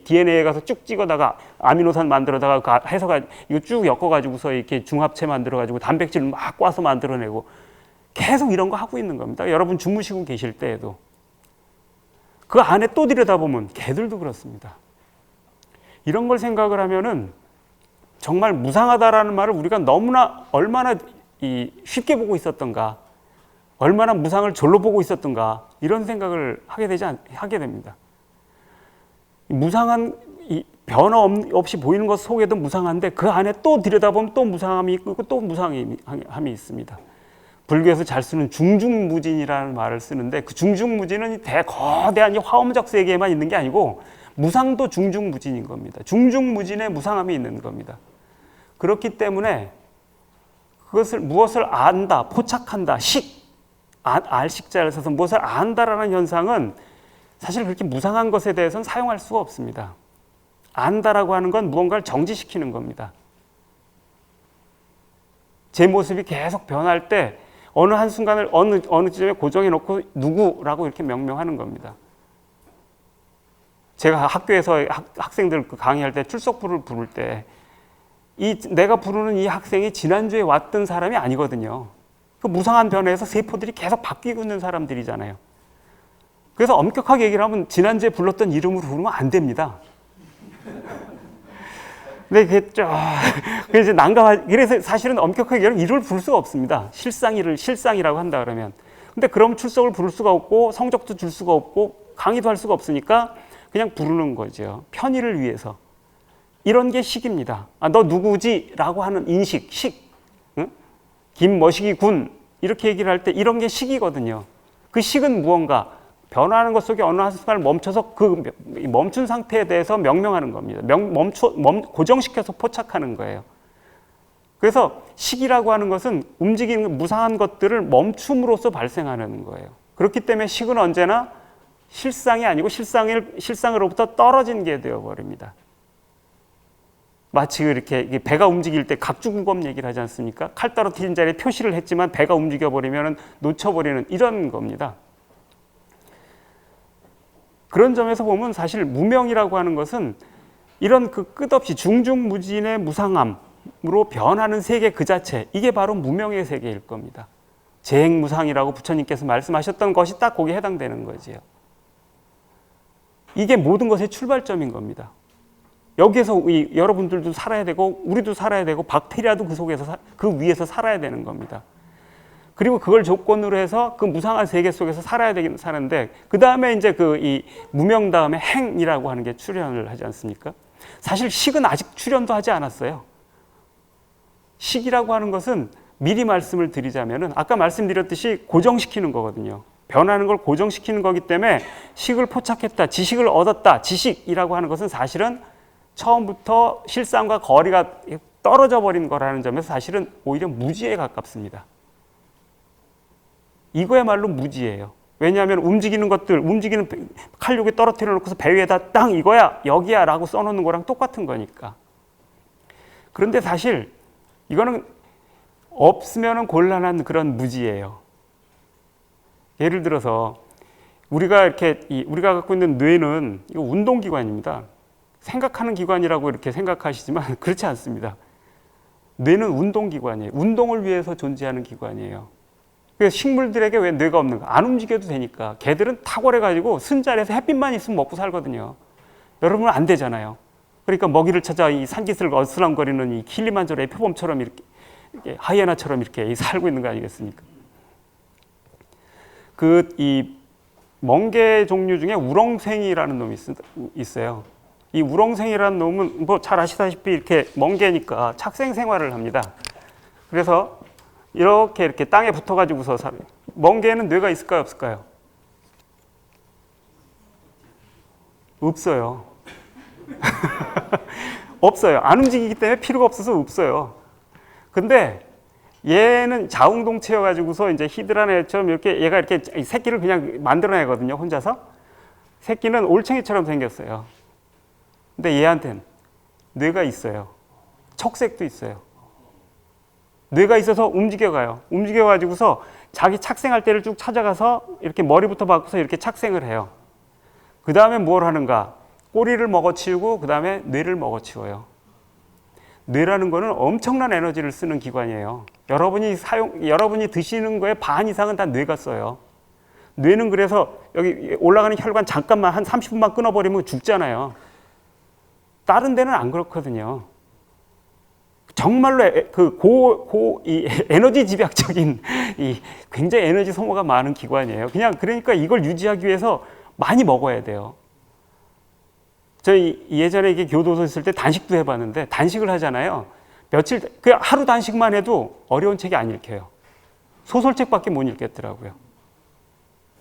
DNA에 가서 쭉 찍어다가 아미노산 만들어다가 해서가 이거 쭉 엮어가지고서 이렇게 중합체 만들어가지고 단백질 막 꽈서 만들어내고 계속 이런 거 하고 있는 겁니다. 여러분 주무시고 계실 때에도. 그 안에 또 들여다보면 개들도 그렇습니다. 이런 걸 생각을 하면은 정말 무상하다라는 말을 우리가 너무나 얼마나 쉽게 보고 있었던가, 얼마나 무상을 절로 보고 있었던가 이런 생각을 하게 됩니다. 무상한 변화 없이 보이는 것 속에도 무상한데 그 안에 또 들여다보면 또 무상함이 있고 또 무상함이 있습니다. 불교에서 잘 쓰는 중중무진이라는 말을 쓰는데 그 중중무진은 거대한 화엄적 세계에만 있는 게 아니고 무상도 중중무진인 겁니다. 중중무진에 무상함이 있는 겁니다. 그렇기 때문에 무엇을 안다, 포착한다, 알식자를 써서 무엇을 안다라는 현상은 사실 그렇게 무상한 것에 대해서는 사용할 수가 없습니다. 안다라고 하는 건 무언가를 정지시키는 겁니다. 제 모습이 계속 변할 때 어느 한순간을 어느 지점에 고정해 놓고 누구라고 이렇게 명명하는 겁니다. 제가 학교에서 학생들 강의할 때 출석부를 부를 때 내가 부르는 이 학생이 지난주에 왔던 사람이 아니거든요. 그 무상한 변화에서 세포들이 계속 바뀌고 있는 사람들이잖아요. 그래서 엄격하게 얘기를 하면 지난주에 불렀던 이름으로 부르면 안 됩니다. 근데 그래서 그래서 사실은 엄격하게 얘기하면 이름을 부를 수가 없습니다. 실상이라고 한다 그러면. 근데 그럼 출석을 부를 수가 없고 성적도 줄 수가 없고 강의도 할 수가 없으니까 그냥 부르는 거죠. 편의를 위해서. 이런 게 식입니다. 너 누구지? 라고 하는 인식, 응? 김머시기 군 이렇게 얘기를 할 때 이런 게 식이거든요. 그 식은 무언가 변화하는 것 속에 어느 한순간을 멈춰서 그 멈춘 상태에 대해서 명명하는 겁니다. 고정시켜서 포착하는 거예요. 그래서 식이라고 하는 것은 움직이는 무상한 것들을 멈춤으로써 발생하는 거예요. 그렇기 때문에 식은 언제나 실상이 아니고 실상으로부터 떨어진 게 되어버립니다. 마치 이렇게 배가 움직일 때 각주구검 얘기를 하지 않습니까? 칼 떨어뜨린 자리에 표시를 했지만 배가 움직여버리면 놓쳐버리는 이런 겁니다. 그런 점에서 보면 사실 무명이라고 하는 것은 이런 그 끝없이 중중무진의 무상함으로 변하는 세계 그 자체, 이게 바로 무명의 세계일 겁니다. 재행무상이라고 부처님께서 말씀하셨던 것이 딱 거기에 해당되는 거지요. 이게 모든 것의 출발점인 겁니다. 여기에서 여러분들도 살아야 되고 우리도 살아야 되고 박테리아도 그 속에서 그 위에서 살아야 되는 겁니다. 그리고 그걸 조건으로 해서 그 무상한 세계 속에서 살아야 되긴 사는데 그 다음에 이제 이 무명 다음에 행이라고 하는 게 출현을 하지 않습니까? 사실 식은 아직 출현도 하지 않았어요. 식이라고 하는 것은 미리 말씀을 드리자면은 아까 말씀드렸듯이 고정시키는 거거든요. 변하는 걸 고정시키는 거기 때문에 식을 포착했다, 지식을 얻었다, 지식이라고 하는 것은 사실은 처음부터 실상과 거리가 떨어져 버린 거라는 점에서 사실은 오히려 무지에 가깝습니다. 이거야말로 무지예요. 왜냐하면 움직이는 칼육에 떨어뜨려 놓고서 배 위에다 땅 이거야 여기야 라고 써놓는 거랑 똑같은 거니까. 그런데 사실 이거는 없으면은 곤란한 그런 무지예요. 예를 들어서 우리가 갖고 있는 뇌는 이거 운동기관입니다. 생각하는 기관이라고 이렇게 생각하시지만 그렇지 않습니다. 뇌는 운동기관이에요. 운동을 위해서 존재하는 기관이에요. 그래서 식물들에게 왜 뇌가 없는가? 안 움직여도 되니까. 개들은 탁월해가지고 순자리에서 햇빛만 있으면 먹고 살거든요. 여러분은 안 되잖아요. 그러니까 먹이를 찾아 이 산기슭을 어슬렁거리는 이 킬리만자로의 표범처럼 이렇게 하이에나처럼 이렇게 살고 있는 거 아니겠습니까? 이 멍게 종류 중에 우렁생이라는 놈이 있어요. 이 우렁생이라는 놈은 뭐 잘 아시다시피 이렇게 멍게니까 착생 생활을 합니다. 그래서 이렇게 땅에 붙어가지고서 살아요. 멍게는 뇌가 있을까요, 없을까요? 없어요. 없어요. 안 움직이기 때문에 필요가 없어서 없어요. 근데 얘는 자웅동체여가지고서 이제 히드라네처럼 이렇게 얘가 이렇게 새끼를 그냥 만들어내거든요, 혼자서. 새끼는 올챙이처럼 생겼어요. 근데 얘한테는 뇌가 있어요. 척색도 있어요. 뇌가 있어서 움직여가요. 움직여가지고서 자기 착생할 때를 쭉 찾아가서 이렇게 머리부터 바꿔서 이렇게 착생을 해요. 그 다음에 뭘 하는가? 꼬리를 먹어치우고 그 다음에 뇌를 먹어치워요. 뇌라는 거는 엄청난 에너지를 쓰는 기관이에요. 여러분이 드시는 거에 반 이상은 다 뇌가 써요. 뇌는 그래서 여기 올라가는 혈관 잠깐만 한 30분만 끊어버리면 죽잖아요. 다른 데는 안 그렇거든요. 정말로 이 에너지 집약적인 굉장히 에너지 소모가 많은 기관이에요. 그러니까 이걸 유지하기 위해서 많이 먹어야 돼요. 저희 예전에 이게 교도소 있을 때 단식도 해봤는데 단식을 하잖아요. 하루 단식만 해도 어려운 책이 안 읽혀요. 소설책밖에 못 읽겠더라고요.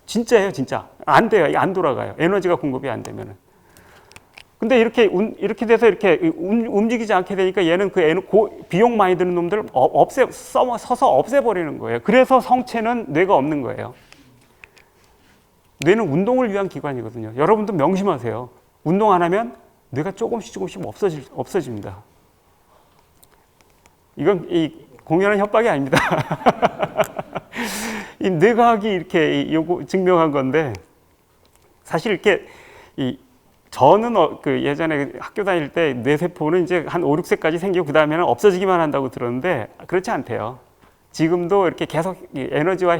진짜예요, 진짜. 안 돼요, 안 돌아가요. 에너지가 공급이 안 되면은. 근데 이렇게 돼서 이렇게 움직이지 않게 되니까 얘는 비용 많이 드는 놈들을 서서 없애버리는 거예요. 그래서 성체는 뇌가 없는 거예요. 뇌는 운동을 위한 기관이거든요. 여러분도 명심하세요. 운동 안 하면 뇌가 조금씩 없어집니다. 이건 공연한 협박이 아닙니다. 이 뇌과학이 이렇게 증명한 건데, 사실 이렇게 저는 예전에 학교 다닐 때 뇌세포는 이제 한 5, 6세까지 생기고 그 다음에는 없어지기만 한다고 들었는데 그렇지 않대요. 지금도 이렇게 계속 에너지와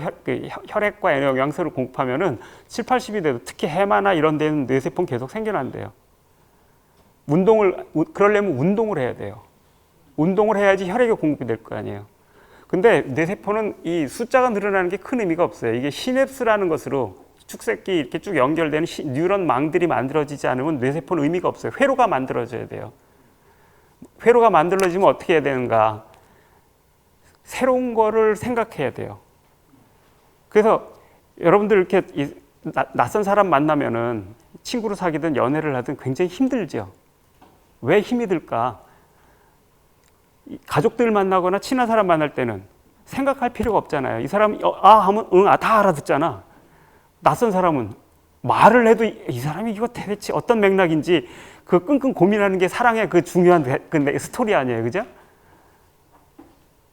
혈액과 영양소를 공급하면은 7, 80이 돼도 특히 해마나 이런 데는 뇌세포는 계속 생겨난대요. 그러려면 운동을 해야 돼요. 운동을 해야지 혈액이 공급이 될 거 아니에요. 근데 뇌세포는 이 숫자가 늘어나는 게 큰 의미가 없어요. 이게 시냅스라는 것으로 축색기 이렇게 쭉 연결되는 뉴런 망들이 만들어지지 않으면 뇌세포는 의미가 없어요. 회로가 만들어져야 돼요. 회로가 만들어지면 어떻게 해야 되는가? 새로운 거를 생각해야 돼요. 그래서 여러분들 이렇게 낯선 사람 만나면은 친구로 사귀든 연애를 하든 굉장히 힘들죠. 왜 힘이 들까? 가족들 만나거나 친한 사람 만날 때는 생각할 필요가 없잖아요. 이 사람이 하면 다 알아듣잖아. 낯선 사람은 말을 해도 이 사람이 이거 대체 어떤 맥락인지 그 끙끙 고민하는 게 사랑의 그 중요한 스토리 아니에요, 그죠?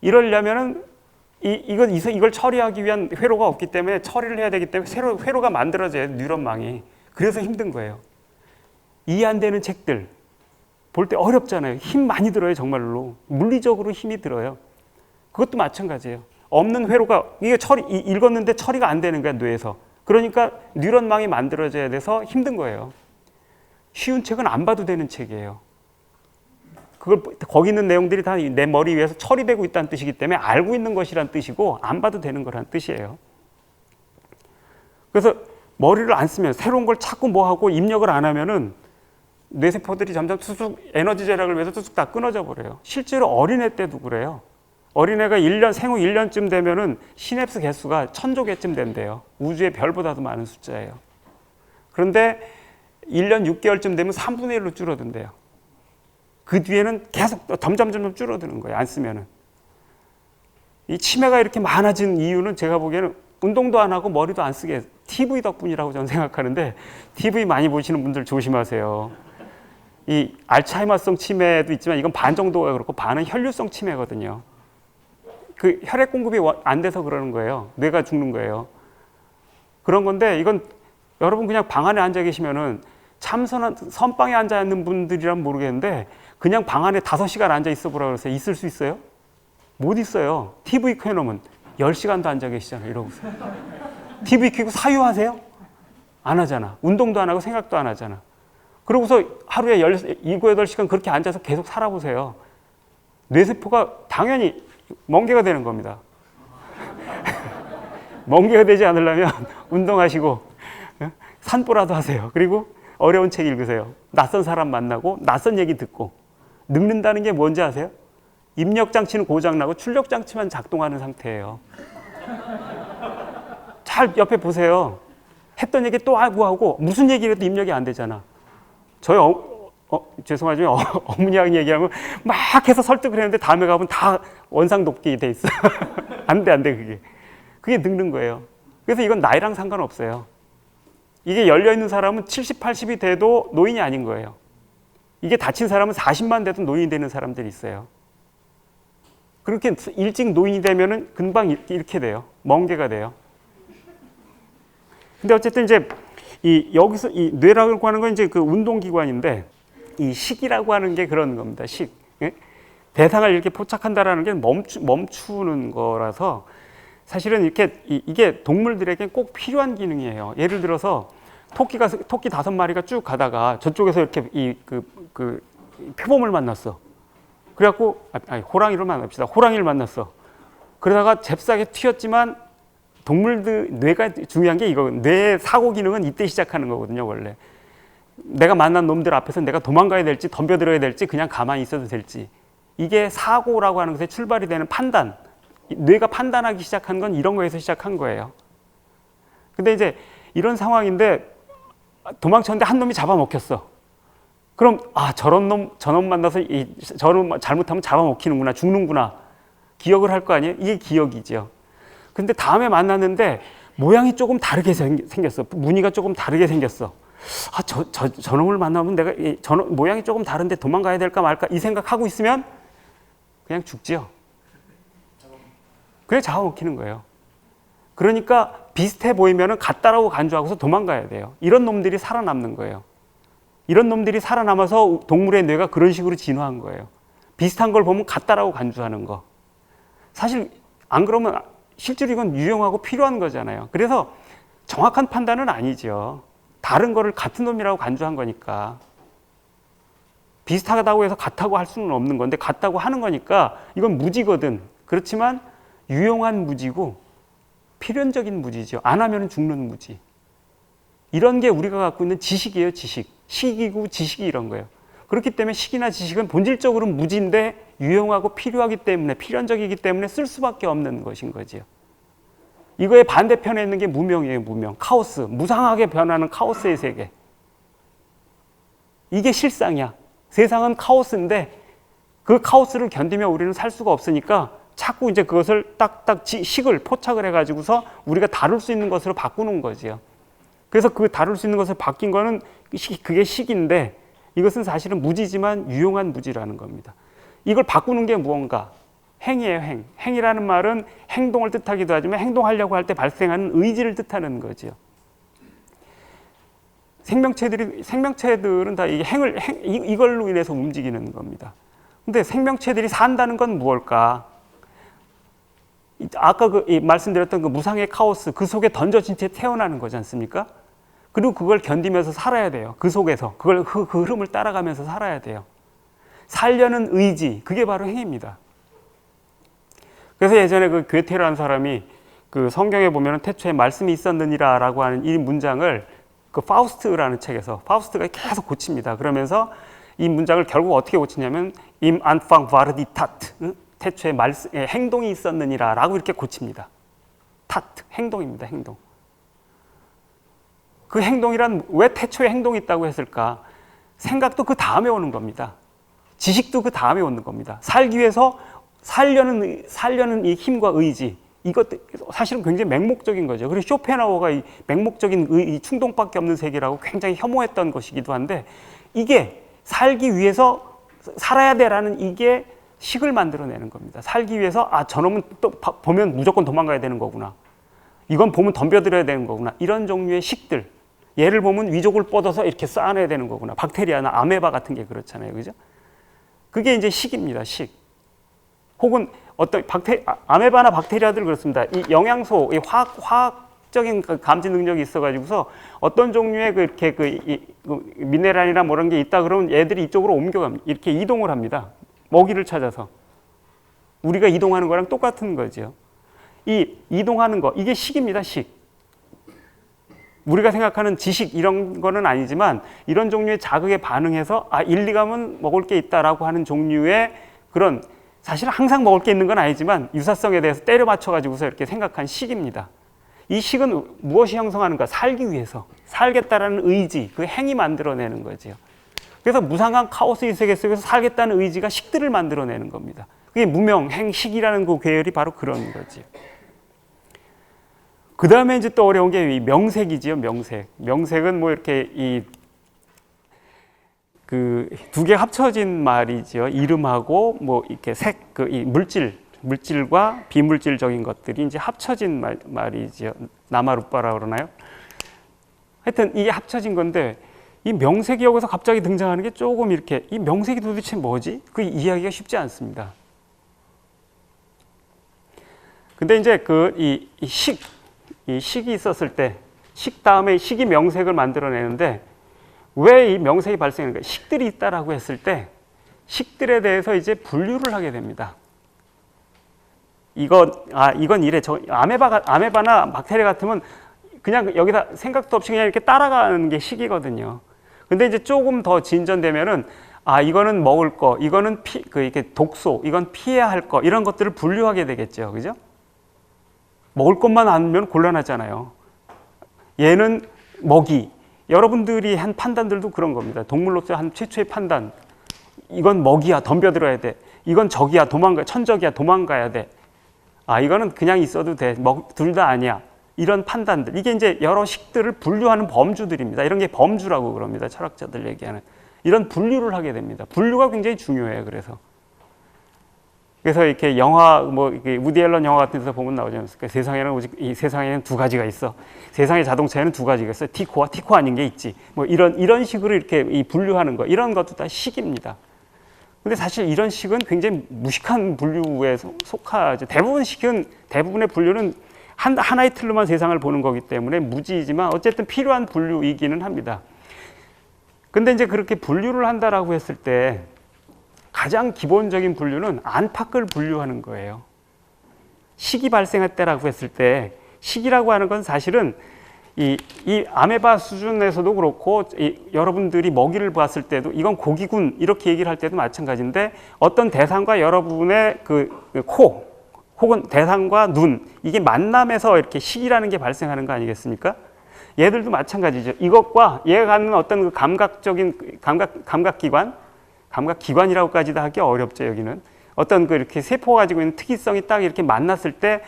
이러려면은 이걸 처리하기 위한 회로가 없기 때문에 처리를 해야 되기 때문에 새로 회로가 만들어져야 뉴런망이. 그래서 힘든 거예요. 이해 안 되는 책들 볼 때 어렵잖아요. 힘 많이 들어요, 정말로. 물리적으로 힘이 들어요. 그것도 마찬가지예요. 없는 회로가 이게 읽었는데 처리가 안 되는 거야, 뇌에서. 그러니까 뉴런망이 만들어져야 돼서 힘든 거예요. 쉬운 책은 안 봐도 되는 책이에요. 거기 있는 내용들이 다 내 머리 위에서 처리되고 있다는 뜻이기 때문에 알고 있는 것이란 뜻이고 안 봐도 되는 거란 뜻이에요. 그래서 머리를 안 쓰면 새로운 걸 찾고 뭐하고 입력을 안 하면은 뇌세포들이 점점 에너지 절약을 위해서 뚝뚝 다 끊어져 버려요. 실제로 어린애 때도 그래요. 어린애가 생후 1년쯤 되면은 시냅스 개수가 1000조 개쯤 된대요. 우주의 별보다도 많은 숫자예요. 그런데 1년 6개월쯤 되면 3분의 1로 줄어든대요. 그 뒤에는 계속 점점 줄어드는 거예요. 안 쓰면은. 이 치매가 이렇게 많아진 이유는 제가 보기에는 운동도 안 하고 머리도 안 쓰게 TV 덕분이라고 저는 생각하는데, TV 많이 보시는 분들 조심하세요. 이 알츠하이머성 치매도 있지만 이건 반 정도가 그렇고 반은 혈류성 치매거든요. 그 혈액 공급이 안 돼서 그러는 거예요. 뇌가 죽는 거예요. 그런 건데 이건 여러분 그냥 방 안에 앉아 계시면은 선방에 앉아 있는 분들이란 모르겠는데 그냥 방 안에 5시간 앉아 있어 보라 그러세요. 있을 수 있어요? 못 있어요. TV 켜놓으면 10시간도 앉아 계시잖아요. 이러고서. TV 켜고 사유하세요? 안 하잖아. 운동도 안 하고 생각도 안 하잖아. 그러고서 하루에 7, 8시간 그렇게 앉아서 계속 살아보세요. 뇌세포가 당연히 멍게가 되는 겁니다. 멍게가 되지 않으려면 운동하시고 산보라도 하세요. 그리고 어려운 책 읽으세요. 낯선 사람 만나고 낯선 얘기 듣고. 늙는다는 게 뭔지 아세요? 입력장치는 고장나고 출력장치만 작동하는 상태예요. 잘 옆에 보세요. 했던 얘기 또 하고 무슨 얘기를 해도 입력이 안 되잖아. 저희 죄송하지만 어머니랑 얘기하면 막 해서 설득을 했는데 다음에 가면 다 원상독기 돼 있어. 안 돼. 그게 늙는 거예요. 그래서 이건 나이랑 상관없어요. 이게 열려있는 사람은 70, 80이 돼도 노인이 아닌 거예요. 이게 다친 사람은 40만 돼도 노인이 되는 사람들이 있어요. 그렇게 일찍 노인이 되면은 금방 이렇게 돼요. 멍게가 돼요. 근데 어쨌든 이제 여기서 이 뇌라고 하는 건 이제 그 운동기관인데 이 식이라고 하는 게 그런 겁니다. 식. 예? 대상을 이렇게 포착한다라는 게 멈추는 거라서 사실은 이렇게 이게 동물들에게 꼭 필요한 기능이에요. 예를 들어서 토끼 5마리가 쭉 가다가 저쪽에서 이렇게 그 표범을 만났어. 그래갖고 호랑이를 만납시다. 호랑이를 만났어. 그러다가 잽싸게 튀었지만 동물들 뇌가 중요한 게 이거 뇌 사고 기능은 이때 시작하는 거거든요. 원래 내가 만난 놈들 앞에서 내가 도망가야 될지 덤벼들어야 될지 그냥 가만히 있어도 될지 이게 사고라고 하는 것에 출발이 되는 판단. 뇌가 판단하기 시작한 건 이런 거에서 시작한 거예요. 근데 이제 이런 상황인데 도망쳤는데 한 놈이 잡아먹혔어. 그럼 저놈 만나서 저놈 잘못하면 잡아먹히는구나, 죽는구나. 기억을 할 거 아니에요? 이게 기억이죠. 근데 다음에 만났는데 모양이 조금 다르게 생겼어. 무늬가 조금 다르게 생겼어. 저놈을 만나면 내가 모양이 조금 다른데 도망가야 될까 말까 이 생각하고 있으면 그냥 죽지요. 그냥 잡아먹히는 거예요. 그러니까 비슷해 보이면 같다라고 간주하고서 도망가야 돼요. 이런 놈들이 살아남는 거예요. 이런 놈들이 살아남아서 동물의 뇌가 그런 식으로 진화한 거예요. 비슷한 걸 보면 같다라고 간주하는 거. 사실 안 그러면 실제로 이건 유용하고 필요한 거잖아요. 그래서 정확한 판단은 아니죠. 다른 거를 같은 놈이라고 간주한 거니까. 비슷하다고 해서 같다고 할 수는 없는 건데 같다고 하는 거니까 이건 무지거든. 그렇지만 유용한 무지고 필연적인 무지죠. 안 하면 죽는 무지. 이런 게 우리가 갖고 있는 지식이에요. 지식. 식이고 지식이 이런 거예요. 그렇기 때문에 식이나 지식은 본질적으로 무지인데 유용하고 필요하기 때문에 필연적이기 때문에 쓸 수밖에 없는 것인 거지요. 이거의 반대편에 있는 게 무명이에요. 무명. 카오스. 무상하게 변하는 카오스의 세계. 이게 실상이야. 세상은 카오스인데 그 카오스를 견디며 우리는 살 수가 없으니까 자꾸 이제 그것을 딱딱 식을 포착을 해가지고서 우리가 다룰 수 있는 것으로 바꾸는 거지요. 그래서 그 다룰 수 있는 것을 바뀐 거는 그게 식인데 이것은 사실은 무지지만 유용한 무지라는 겁니다. 이걸 바꾸는 게 무언가? 행이에요, 행. 행이라는 말은 행동을 뜻하기도 하지만 행동하려고 할 때 발생하는 의지를 뜻하는 거죠. 생명체들은 다 이걸로 인해서 움직이는 겁니다. 근데 생명체들이 산다는 건 무엇일까? 아까 말씀드렸던 그 무상의 카오스, 그 속에 던져진 채 태어나는 거지 않습니까? 그리고 그걸 견디면서 살아야 돼요. 그 속에서. 그 흐름을 따라가면서 살아야 돼요. 살려는 의지, 그게 바로 행입니다. 그래서 예전에 그 괴테라는 사람이 그 성경에 보면 태초에 말씀이 있었느니라 라고 하는 이 문장을 그 파우스트라는 책에서 파우스트가 계속 고칩니다. 그러면서 이 문장을 결국 어떻게 고치냐면 im Anfang war die Tat, 태초에 행동이 있었느니라 라고 이렇게 고칩니다. tat, 행동입니다. 행동. 그 행동이란 왜 태초에 행동이 있다고 했을까? 생각도 그 다음에 오는 겁니다. 지식도 그 다음에 오는 겁니다. 살기 위해서 살려는 이 힘과 의지, 이것도 사실은 굉장히 맹목적인 거죠. 그리고 쇼펜하우어가 이 맹목적인 이 충동밖에 없는 세계라고 굉장히 혐오했던 것이기도 한데 이게 살기 위해서 살아야 돼라는 이게 식을 만들어내는 겁니다. 살기 위해서 저놈은 또 보면 무조건 도망가야 되는 거구나. 이건 보면 덤벼들어야 되는 거구나. 이런 종류의 식들. 얘를 보면 위족을 뻗어서 이렇게 쌓아내야 되는 거구나. 박테리아나 아메바 같은 게 그렇잖아요. 그죠? 그게 이제 식입니다. 식. 혹은 어떤 아메바나 박테리아들 그렇습니다. 이 영양소, 이 화학적인 감지 능력이 있어가지고서 어떤 종류의 미네랄이나 뭐 이런 게 있다 그러면 얘들이 이쪽으로 옮겨갑니다. 이렇게 이동을 합니다. 먹이를 찾아서. 우리가 이동하는 거랑 똑같은 거죠. 이 이동하는 거, 이게 식입니다. 식. 우리가 생각하는 지식 이런 거는 아니지만 이런 종류의 자극에 반응해서 일, 2감은 먹을 게 있다라고 하는 종류의 그런, 사실 항상 먹을 게 있는 건 아니지만 유사성에 대해서 때려 맞춰가지고서 이렇게 생각한 식입니다. 이 식은 무엇이 형성하는가? 살기 위해서. 살겠다라는 의지, 그 행위 만들어내는 거죠. 그래서 무상한 카오스의 세계 속에서 살겠다는 의지가 식들을 만들어내는 겁니다. 그게 무명, 행식이라는 그 계열이 바로 그런 거지. 그 다음에 이제 또 어려운 게 명색이지요, 명색. 명색은 뭐 이렇게 그 두 개 합쳐진 말이죠. 이름하고 뭐 이렇게 이 물질과 비물질적인 것들이 이제 합쳐진 말이죠. 나마루빠라고 그러나요? 하여튼 이게 합쳐진 건데, 이 명색이 여기서 갑자기 등장하는 게 조금 이렇게, 이 명색이 도대체 뭐지? 그 이해하기가 쉽지 않습니다. 근데 이제 이 식이 있었을 때, 식 다음에 식이 명색을 만들어내는데, 왜 이 명색이 발생하는가? 식들이 있다라고 했을 때, 식들에 대해서 이제 분류를 하게 됩니다. 이건 이래. 아메바나 박테리아 같으면 그냥 여기다 생각도 없이 그냥 이렇게 따라가는 게 식이거든요. 근데 이제 조금 더 진전되면은, 이거는 먹을 거, 이거는 이렇게 독소, 이건 피해야 할 거, 이런 것들을 분류하게 되겠죠. 그죠? 먹을 것만 아니면 곤란하잖아요. 얘는 먹이. 여러분들이 한 판단들도 그런 겁니다. 동물로서 한 최초의 판단. 이건 먹이야, 덤벼들어야 돼. 이건 적이야, 천적이야, 도망가야 돼. 이거는 그냥 있어도 돼. 둘 다 아니야. 이런 판단들. 이게 이제 여러 식들을 분류하는 범주들입니다. 이런 게 범주라고 그럽니다. 철학자들 얘기하는. 이런 분류를 하게 됩니다. 분류가 굉장히 중요해요. 그래서 이렇게 영화, 우디 앨런 영화 같은 데서 보면 나오지 않습니까? 세상에는 두 가지가 있어. 세상의 자동차에는 두 가지가 있어. 티코와 티코 아닌 게 있지. 이런 식으로 이렇게 분류하는 거. 이런 것도 다 식입니다. 근데 사실 이런 식은 굉장히 무식한 분류에 속하죠. 대부분의 분류는 하나의 틀로만 세상을 보는 거기 때문에 무지이지만 어쨌든 필요한 분류이기는 합니다. 근데 이제 그렇게 분류를 한다라고 했을 때 가장 기본적인 분류는 안팎을 분류하는 거예요. 식이 발생했다라고 했을 때, 식이라고 하는 건 사실은 이 아메바 수준에서도 그렇고, 여러분들이 먹이를 봤을 때도 이건 고기군 이렇게 얘기를 할 때도 마찬가지인데, 어떤 대상과 여러분의 코 혹은 대상과 눈, 이게 만남에서 이렇게 식이라는 게 발생하는 거 아니겠습니까? 얘들도 마찬가지죠. 이것과 얘가 갖는 어떤 감각적인 감각기관이라고까지도 하기 어렵죠. 여기는 어떤 이렇게 세포가 가지고 있는 특이성이 딱 이렇게 만났을 때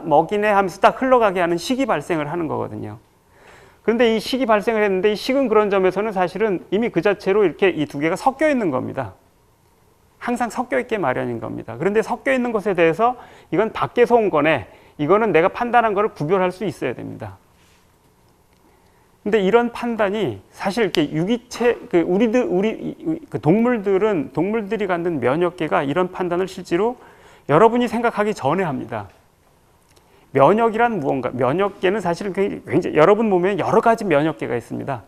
먹이네 하면서 딱 흘러가게 하는 식이 발생을 하는 거거든요. 그런데 이 식이 발생을 했는데, 이 식은 그런 점에서는 사실은 이미 그 자체로 이렇게 이 두 개가 섞여 있는 겁니다. 항상 섞여 있게 마련인 겁니다. 그런데 섞여 있는 것에 대해서 이건 밖에서 온 거네, 이거는 내가 판단한 거를 구별할 수 있어야 됩니다. 근데 이런 판단이 사실 이렇게 유기체, 동물들이 갖는 면역계가 이런 판단을 실제로 여러분이 생각하기 전에 합니다. 면역이란 무언가? 면역계는 사실 굉장히 여러분 몸에 여러 가지 면역계가 있습니다.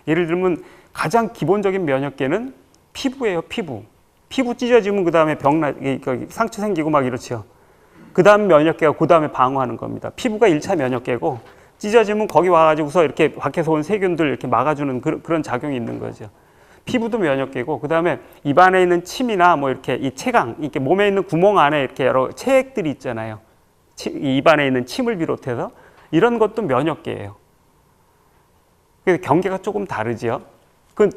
예를 들면 가장 기본적인 면역계는 피부예요. 피부 찢어지면 그 다음에 상처 생기고 막 이렇죠. 그 다음 면역계가 그 다음에 방어하는 겁니다. 피부가 1차 면역계고, 찢어지면 거기 와가지고서 이렇게 밖에서 온 세균들 이렇게 막아주는 그런 작용이 있는 거죠. 피부도 면역계고, 그 다음에 입안에 있는 침이나 이렇게 이 체강, 이렇게 몸에 있는 구멍 안에 이렇게 여러 체액들이 있잖아요. 입안에 있는 침을 비롯해서 이런 것도 면역계예요. 그래서 경계가 조금 다르죠.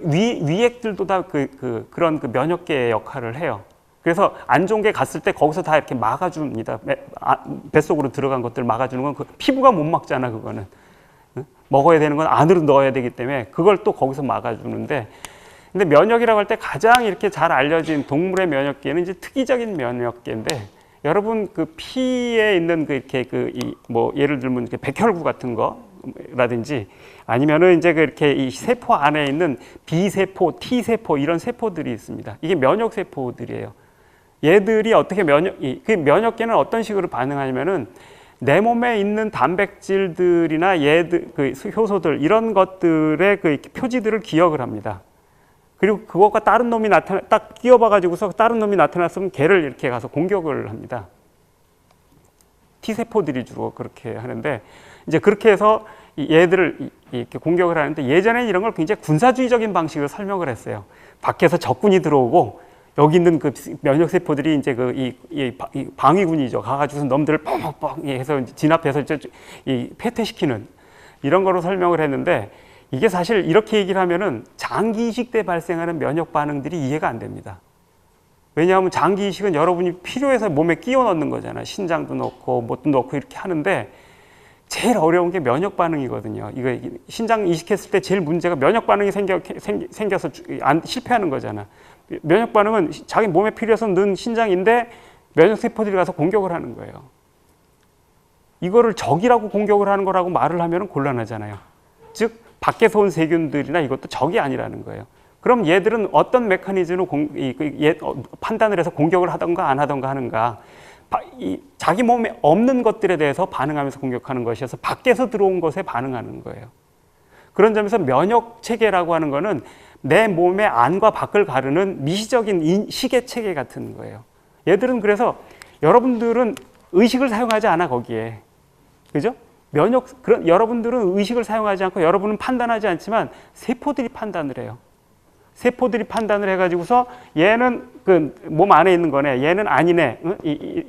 위액들도 다 그런 면역계의 역할을 해요. 그래서 안 좋은 게 갔을 때 거기서 다 이렇게 막아줍니다. 뱃속으로 들어간 것들 막아주는 건 피부가 못 막잖아, 그거는. 먹어야 되는 건 안으로 넣어야 되기 때문에 그걸 또 거기서 막아주는데, 근데 면역이라고 할 때 가장 이렇게 잘 알려진 동물의 면역계는 이제 특이적인 면역계인데, 여러분 그 피에 있는 그 이렇게 뭐 예를 들면 이렇게 백혈구 같은 거라든지 아니면은 이제 그 이렇게 이 세포 안에 있는 B세포, T세포 이런 세포들이 있습니다. 이게 면역 세포들이에요. 얘들이 어떻게 그 면역계는 어떤 식으로 반응하냐면은 내 몸에 있는 단백질들이나 얘들 그 효소들 이런 것들의 그 표지들을 기억을 합니다. 그리고 그것과 다른 놈이 딱 끼워봐 가지고서 다른 놈이 나타났으면 걔를 이렇게 가서 공격을 합니다. T세포들이 주로 그렇게 하는데, 이제 그렇게 해서 얘들을 이렇게 공격을 하는데, 예전에 이런 걸 굉장히 군사주의적인 방식으로 설명을 했어요. 밖에서 적군이 들어오고 여기 있는 그 면역세포들이 이제 이 방위군이죠. 가가지고서 놈들을 뻥뻥뻥 해서 진압해서 패퇴시키는 이런 거로 설명을 했는데, 이게 사실 이렇게 얘기를 하면은 장기 이식 때 발생하는 면역 반응들이 이해가 안 됩니다. 왜냐하면 장기 이식은 여러분이 필요해서 몸에 끼워 넣는 거잖아요. 신장도 넣고 뭣도 넣고 이렇게 하는데, 제일 어려운 게 면역 반응이거든요. 이거 신장 이식했을 때 제일 문제가 면역 반응이 생겨서 실패하는 거잖아. 면역 반응은 자기 몸에 필요해서 넣은 신장인데 면역 세포들이 가서 공격을 하는 거예요. 이거를 적이라고 공격을 하는 거라고 말을 하면 곤란하잖아요. 즉 밖에서 온 세균들이나 이것도 적이 아니라는 거예요. 그럼 얘들은 어떤 메커니즘으로 판단을 해서 공격을 하던가 안 하던가 하는가? 자기 몸에 없는 것들에 대해서 반응하면서 공격하는 것이어서 밖에서 들어온 것에 반응하는 거예요. 그런 점에서 면역 체계라고 하는 거는 내 몸의 안과 밖을 가르는 미시적인 시계 체계 같은 거예요. 얘들은 그래서 여러분들은 의식을 사용하지 않아, 거기에. 그죠? 여러분들은 의식을 사용하지 않고 여러분은 판단하지 않지만 세포들이 판단을 해요. 세포들이 판단을 해가지고서 얘는 그 몸 안에 있는 거네, 얘는 아니네,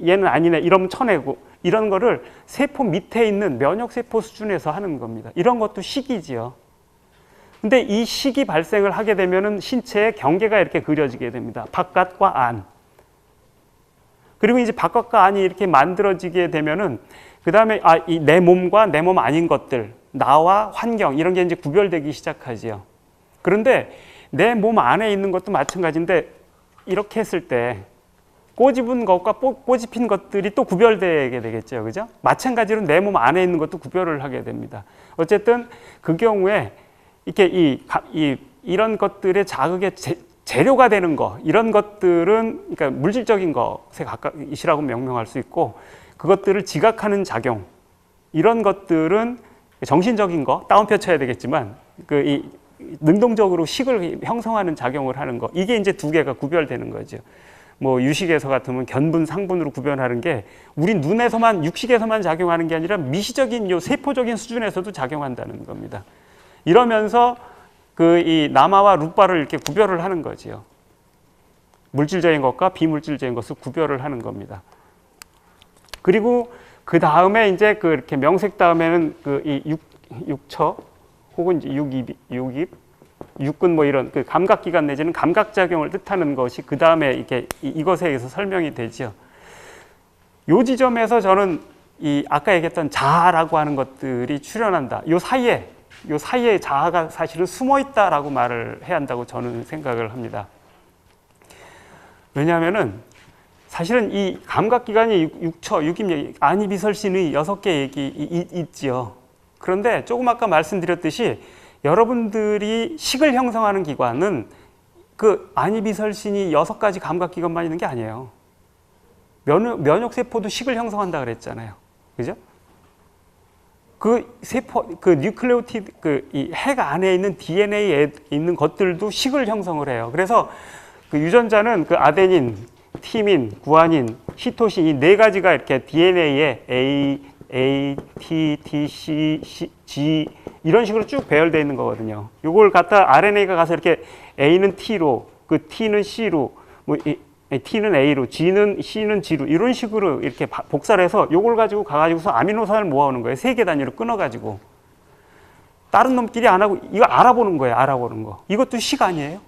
얘는 아니네, 이러면 쳐내고, 이런 거를 세포 밑에 있는 면역세포 수준에서 하는 겁니다. 이런 것도 식이지요. 근데 이 식이 발생을 하게 되면은 신체의 경계가 이렇게 그려지게 됩니다. 바깥과 안. 그리고 이제 바깥과 안이 이렇게 만들어지게 되면은 그 다음에 내 몸과 내 몸 아닌 것들, 나와 환경 이런 게 이제 구별되기 시작하지요. 그런데 내 몸 안에 있는 것도 마찬가지인데, 이렇게 했을 때 꼬집은 것과 꼬집힌 것들이 또 구별되게 되겠죠, 그죠? 마찬가지로 내 몸 안에 있는 것도 구별을 하게 됩니다. 어쨌든 그 경우에 이렇게 이런 것들의 자극의 재료가 되는 거, 이런 것들은 그러니까 물질적인 것에 가까이시라고 명명할 수 있고, 그것들을 지각하는 작용, 이런 것들은 정신적인 거, 따옴표 쳐야 되겠지만 능동적으로 식을 형성하는 작용을 하는 거, 이게 이제 두 개가 구별되는 거죠. 뭐 유식에서 같으면 견분, 상분으로 구별하는 게 우리 눈에서만, 육식에서만 작용하는 게 아니라 미시적인 요 세포적인 수준에서도 작용한다는 겁니다. 이러면서 이 나마와 루파를 이렇게 구별을 하는 거지요. 물질적인 것과 비물질적인 것을 구별을 하는 겁니다. 그리고 그 다음에 이제 이렇게 명색 다음에는 이 육처 혹은 이제 육입, 육근 뭐 이런 감각기관 내지는 감각작용을 뜻하는 것이 그 다음에 이렇게 이것에 의해서 설명이 되죠. 요 지점에서 저는 아까 얘기했던 자아라고 하는 것들이 출현한다. 요 사이에 자아가 사실은 숨어 있다라고 말을 해야 한다고 저는 생각을 합니다. 왜냐하면은 사실은 이 감각기관이 육처, 육입, 아니비설신의 6개 얘기 있지요. 그런데 조금 아까 말씀드렸듯이 여러분들이 식을 형성하는 기관은 그 아니비설신이 6가지 감각기관만 있는 게 아니에요. 면역세포도 식을 형성한다 그랬잖아요. 그죠? 그 세포, 뉴클레오티드, 이 핵 안에 있는 DNA에 있는 것들도 식을 형성을 해요. 그래서 유전자는 아데닌, 티민, 구아닌, 시토신 이 4가지가 이렇게 DNA에 A, T, T, C, G 이런 식으로 쭉 배열되어 있는 거거든요. 이걸 갖다 RNA가 가서 이렇게 A는 T로, T는 C로, T는 A로, G는 C는 G로 이런 식으로 이렇게 복사를 해서 이걸 가지고 가가지고서 아미노산을 모아오는 거예요. 3개 단위로 끊어가지고. 다른 놈끼리 안 하고 이거 알아보는 거예요. 알아보는 거. 이것도 식 아니에요?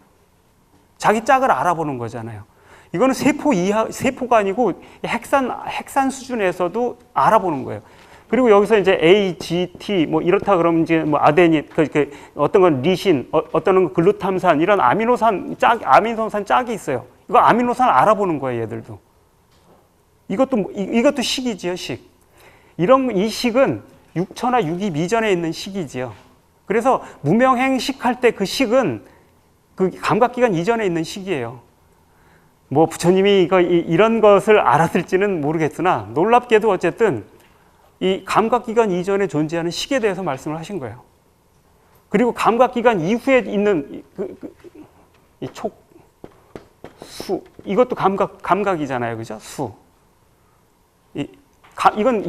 자기 짝을 알아보는 거잖아요. 이거는 세포가 아니고 핵산 수준에서도 알아보는 거예요. 그리고 여기서 이제 A, G, T 뭐 이렇다 그러면 이제 뭐 아데닌, 어떤 건 리신, 어떤 건 글루탐산 이런 아미노산 짝이 있어요. 이거 아미노산 알아보는 거예요, 얘들도. 이것도 식이지요, 식. 이 식은 6초나 6입 이전에 있는 식이지요. 그래서 무명행 식할 때 그 식은 그 감각기관 이전에 있는 식이에요. 뭐 부처님이 이런 것을 알았을지는 모르겠으나 놀랍게도 어쨌든 이 감각기관 이전에 존재하는 식에 대해서 말씀을 하신 거예요. 그리고 감각기관 이후에 있는 이 촉, 수, 이것도 감각이잖아요, 그죠? 수. 이건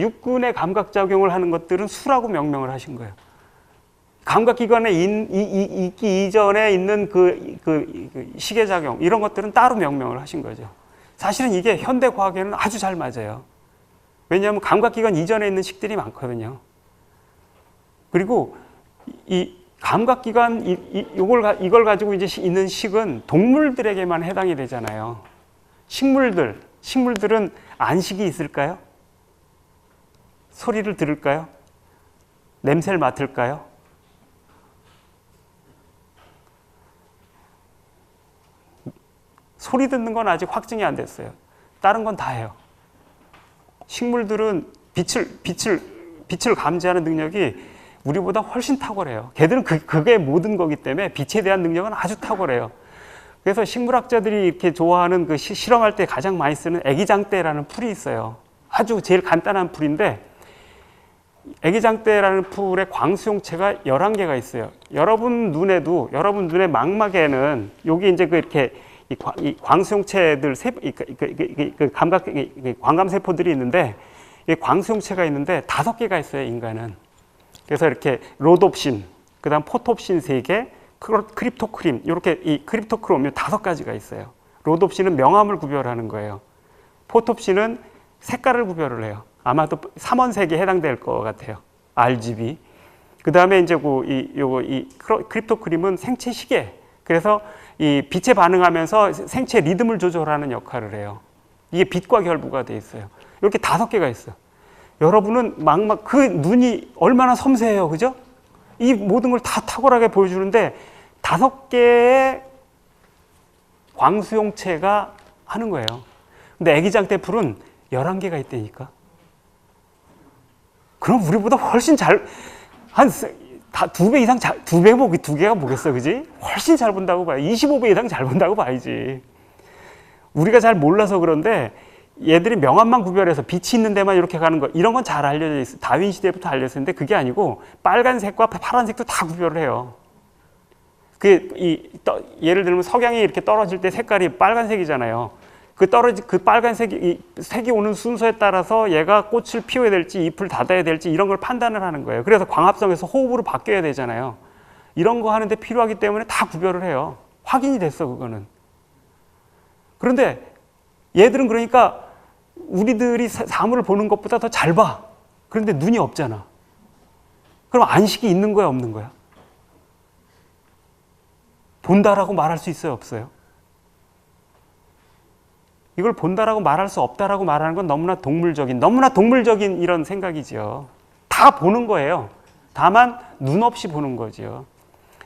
육군의 감각작용을 하는 것들은 수라고 명명을 하신 거예요. 감각기관에 있기 이전에 있는 그 시계작용, 이런 것들은 따로 명명을 하신 거죠. 사실은 이게 현대과학에는 아주 잘 맞아요. 왜냐하면 감각기관 이전에 있는 식들이 많거든요. 그리고 이 감각기관, 이걸 가지고 이제 있는 식은 동물들에게만 해당이 되잖아요. 식물들은 안식이 있을까요? 소리를 들을까요? 냄새를 맡을까요? 소리 듣는 건 아직 확증이 안 됐어요. 다른 건 다 해요. 식물들은 빛을 감지하는 능력이 우리보다 훨씬 탁월해요. 걔들은 그게 모든 거기 때문에 빛에 대한 능력은 아주 탁월해요. 그래서 식물학자들이 이렇게 좋아하는 그 실험할 때 가장 많이 쓰는 애기장대라는 풀이 있어요. 아주 제일 간단한 풀인데, 애기장대라는 풀의 광수용체가 11개가 있어요. 여러분 눈의 망막에는 여기 이제 이 광수용체들 광감세포들이 있는데, 이 광수용체가 있는데 5개가 있어요, 인간은. 그래서 이렇게 로놉신, 그 다음 포톱신 3개, 크립토크림, 이렇게 이 크립토크롬 5가지가 있어요. 로놉신은 명암을 구별하는 거예요. 포톱신은 색깔을 구별을 해요. 아마도 삼원색에 해당될 것 같아요. RGB. 그 다음에 이제 이 크립토크림은 생체 시계. 그래서 이 빛에 반응하면서 생체 리듬을 조절하는 역할을 해요. 이게 빛과 결부가 돼 있어요. 이렇게 5개가 있어요. 여러분은 그 눈이 얼마나 섬세해요, 그죠? 이 모든 걸 다 탁월하게 보여주는데 5개의 광수용체가 하는 거예요. 근데 애기장대풀은 11개가 있다니까. 그럼 우리보다 훨씬 한 2배 이상 2개가 뭐겠어, 그지? 훨씬 잘 본다고 봐요. 25배 이상 잘 본다고 봐야지. 우리가 잘 몰라서 그런데 얘들이 명암만 구별해서 빛이 있는 데만 이렇게 가는 거, 이런 건 잘 알려져 있어요. 다윈 시대부터 알려져 있는데 그게 아니고 빨간색과 파란색도 다 구별을 해요. 예를 들면 석양이 이렇게 떨어질 때 색깔이 빨간색이잖아요. 그 색이 오는 순서에 따라서 얘가 꽃을 피워야 될지 잎을 닫아야 될지 이런 걸 판단을 하는 거예요. 그래서 광합성에서 호흡으로 바뀌어야 되잖아요. 이런 거 하는데 필요하기 때문에 다 구별을 해요. 확인이 됐어, 그거는. 그런데 얘들은 그러니까 우리들이 사물을 보는 것보다 더 잘 봐. 그런데 눈이 없잖아. 그럼 안식이 있는 거야, 없는 거야? 본다라고 말할 수 있어요, 없어요? 이걸 본다라고 말할 수 없다라고 말하는 건 너무나 동물적인 이런 생각이죠. 다 보는 거예요. 다만 눈 없이 보는 거죠.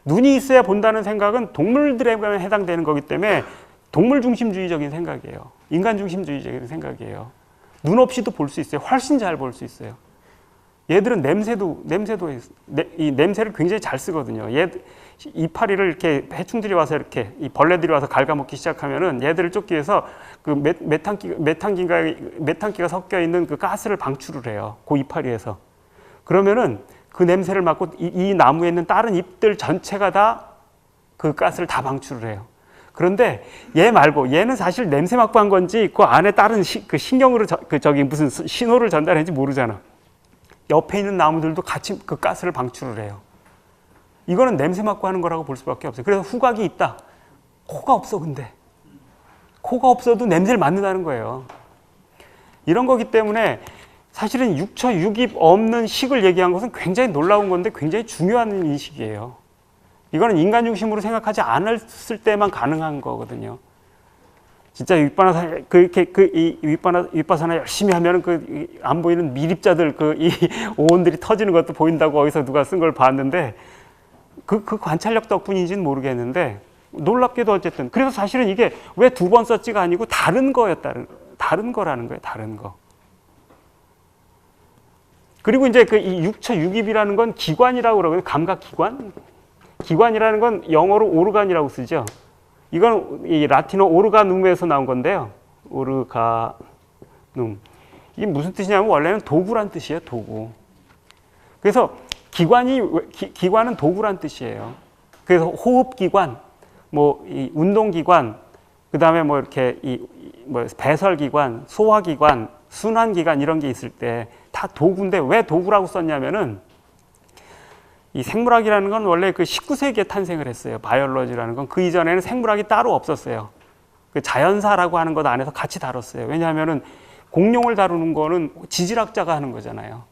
눈이 있어야 본다는 생각은 동물들에게만 해당되는 거기 때문에 동물 중심주의적인 생각이에요. 인간 중심주의적인 생각이에요. 눈 없이도 볼 수 있어요. 훨씬 잘 볼 수 있어요. 얘들은 이 냄새를 굉장히 잘 쓰거든요. 이파리를 이렇게 해충들이 와서 이렇게 이 벌레들이 와서 갉아먹기 시작하면은 얘들을 쫓기 위해서 그 메탄기가 섞여 있는 그 가스를 방출을 해요. 그 이파리에서. 그러면은 그 냄새를 맡고 이 나무에 있는 다른 잎들 전체가 다 그 가스를 다 방출을 해요. 그런데 얘 말고 얘는 사실 냄새 맡고 한 건지 그 안에 다른 그 신경으로 무슨 신호를 전달했는지 모르잖아. 옆에 있는 나무들도 같이 그 가스를 방출을 해요. 이거는 냄새 맡고 하는 거라고 볼 수밖에 없어요. 그래서 후각이 있다. 코가 없어, 근데. 코가 없어도 냄새를 맡는다는 거예요. 이런 거기 때문에 사실은 6초 6입 없는 식을 얘기한 것은 굉장히 놀라운 건데 굉장히 중요한 인식이에요. 이거는 인간 중심으로 생각하지 않았을 때만 가능한 거거든요. 진짜 윗바나사 그렇게 이 윗바사나 열심히 하면은 그 안 보이는 미립자들 이 오온들이 터지는 것도 보인다고 어디서 누가 쓴 걸 봤는데 그 관찰력 덕분인지는 모르겠는데 놀랍게도 어쨌든 그래서 사실은 이게 왜 2번 썼지가 아니고 다른 거라는 거예요. 다른 거. 그리고 이제 이 육처 육입이라는 건 기관이라고 그러거든요. 감각 기관. 기관이라는 건 영어로 오르간이라고 쓰죠. 이건 이 라틴어 오르가눔에서 나온 건데요. 오르가눔. 이게 무슨 뜻이냐면 원래는 도구란 뜻이에요. 도구. 그래서 기관은 도구란 뜻이에요. 그래서 호흡기관, 뭐 이 운동기관, 그 다음에 뭐 이렇게 뭐 배설기관, 소화기관, 순환기관 이런 게 있을 때 다 도구인데 왜 도구라고 썼냐면은 이 생물학이라는 건 원래 그 19세기에 탄생을 했어요. 바이올로지라는 건 그 이전에는 생물학이 따로 없었어요. 그 자연사라고 하는 것 안에서 같이 다뤘어요. 왜냐하면은 공룡을 다루는 거는 지질학자가 하는 거잖아요.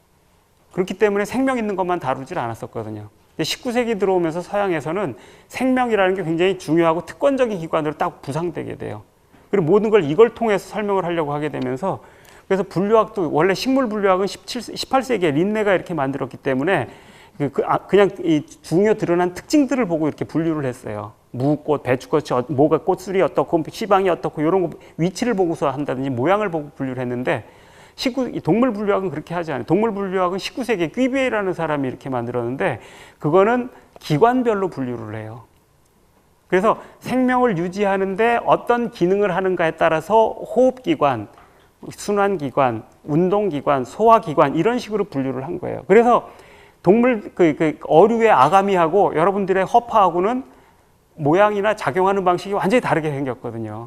그렇기 때문에 생명 있는 것만 다루질 않았었거든요. 19세기 들어오면서 서양에서는 생명이라는 게 굉장히 중요하고 특권적인 기관으로 딱 부상되게 돼요. 그리고 모든 걸 이걸 통해서 설명을 하려고 하게 되면서 그래서 분류학도 원래 식물 분류학은 18세기에 린네가 이렇게 만들었기 때문에 그냥 이 중요 드러난 특징들을 보고 이렇게 분류를 했어요. 무꽃, 배추꽃이 뭐가 꽃술이 어떻고 시방이 어떻고 이런 거 위치를 보고서 한다든지 모양을 보고 분류를 했는데 동물 분류학은 그렇게 하지 않아요. 동물 분류학은 19세기에 퀴비에라는 사람이 이렇게 만들었는데 그거는 기관별로 분류를 해요. 그래서 생명을 유지하는데 어떤 기능을 하는가에 따라서 호흡기관, 순환기관, 운동기관, 소화기관 이런 식으로 분류를 한 거예요. 그래서 동물 어류의 아가미하고 여러분들의 허파하고는 모양이나 작용하는 방식이 완전히 다르게 생겼거든요.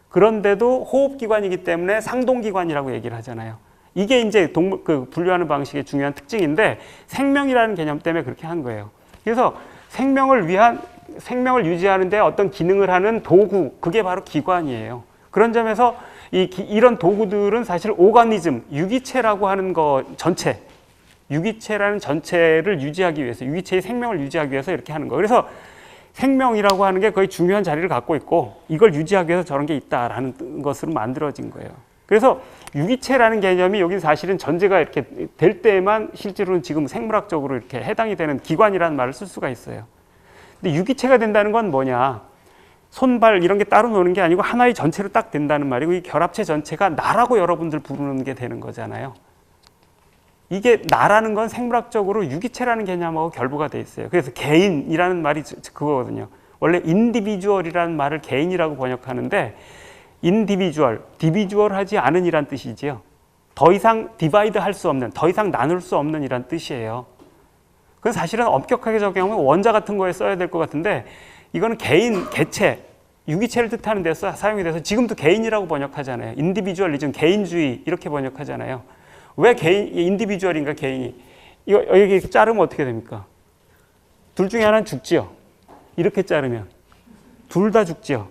그런데도 호흡기관이기 때문에 상동기관이라고 얘기를 하잖아요. 이게 이제 분류하는 방식의 중요한 특징인데 생명이라는 개념 때문에 그렇게 한 거예요. 그래서 생명을 유지하는데 어떤 기능을 하는 도구, 그게 바로 기관이에요. 그런 점에서 이런 도구들은 사실 오가니즘, 유기체라고 하는 거 전체, 유기체라는 전체를 유지하기 위해서, 유기체의 생명을 유지하기 위해서 이렇게 하는 거. 그래서 생명이라고 하는 게 거의 중요한 자리를 갖고 있고 이걸 유지하기 위해서 저런 게 있다라는 것으로 만들어진 거예요. 그래서 유기체라는 개념이 여기 사실은 전제가 이렇게 될 때만 실제로는 지금 생물학적으로 이렇게 해당이 되는 기관이라는 말을 쓸 수가 있어요. 근데 유기체가 된다는 건 뭐냐? 손발 이런 게 따로 노는 게 아니고 하나의 전체로 딱 된다는 말이고 이 결합체 전체가 나라고 여러분들 부르는 게 되는 거잖아요. 이게 나라는 건 생물학적으로 유기체라는 개념하고 결부가 돼 있어요. 그래서 개인이라는 말이 그거거든요. 원래 인디비주얼이라는 말을 개인이라고 번역하는데 인디비주얼, 디비주얼하지 않은 이란 뜻이지요. 더 이상 디바이드 할 수 없는, 더 이상 나눌 수 없는 이란 뜻이에요. 그건 사실은 엄격하게 적용하면 원자 같은 거에 써야 될 것 같은데 이거는 개인, 개체, 유기체를 뜻하는 데서 사용이 돼서 지금도 개인이라고 번역하잖아요. 인디비주얼리즘, 개인주의 이렇게 번역하잖아요. 왜 인디비주얼인가 개인이? 이거 여기 자르면 어떻게 됩니까? 둘 중에 하나는 죽지요. 이렇게 자르면 둘 다 죽지요.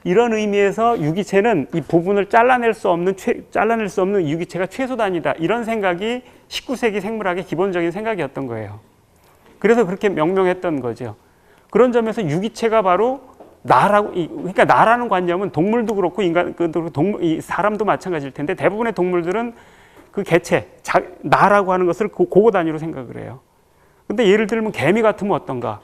이런 의미에서 유기체는 이 부분을 잘라낼 수 없는 유기체가 최소 단위다. 이런 생각이 19세기 생물학의 기본적인 생각이었던 거예요. 그래서 그렇게 명명했던 거죠. 그런 점에서 유기체가 바로 나라고, 그러니까 나라는 관념은 동물도 그렇고 사람도 마찬가지일 텐데 대부분의 동물들은 그 개체, 나라고 하는 것을 고고 단위로 생각을 해요. 근데 예를 들면 개미 같으면 어떤가?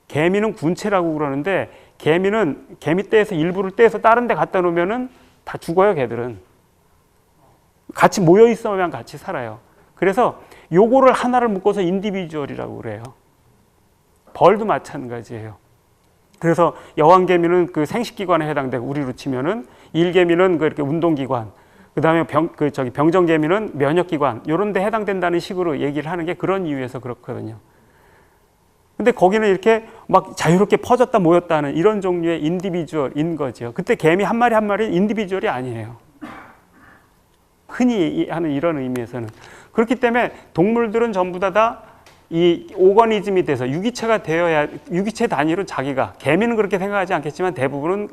개미는 군체라고 그러는데 개미는 개미떼에서 일부를 떼서 다른 데 갖다 놓으면은 다 죽어요, 개들은. 같이 모여 있으면 같이 살아요. 그래서 요거를 하나를 묶어서 인디비주얼이라고 그래요. 벌도 마찬가지예요. 그래서 여왕개미는 그 생식기관에 해당되고 우리로 치면은 일개미는 그 이렇게 운동기관, 그다음에 병정개미는 면역기관 이런 데 해당된다는 식으로 얘기를 하는 게 그런 이유에서 그렇거든요. 근데 거기는 이렇게 막 자유롭게 퍼졌다 모였다 하는 이런 종류의 인디비주얼인 거죠. 그때 개미 한 마리 한 마리 인디비주얼이 아니에요. 흔히 하는 이런 의미에서는. 그렇기 때문에 동물들은 전부 다 이 오거니즘이 돼서 유기체가 되어야, 유기체 단위로 자기가, 개미는 그렇게 생각하지 않겠지만 대부분은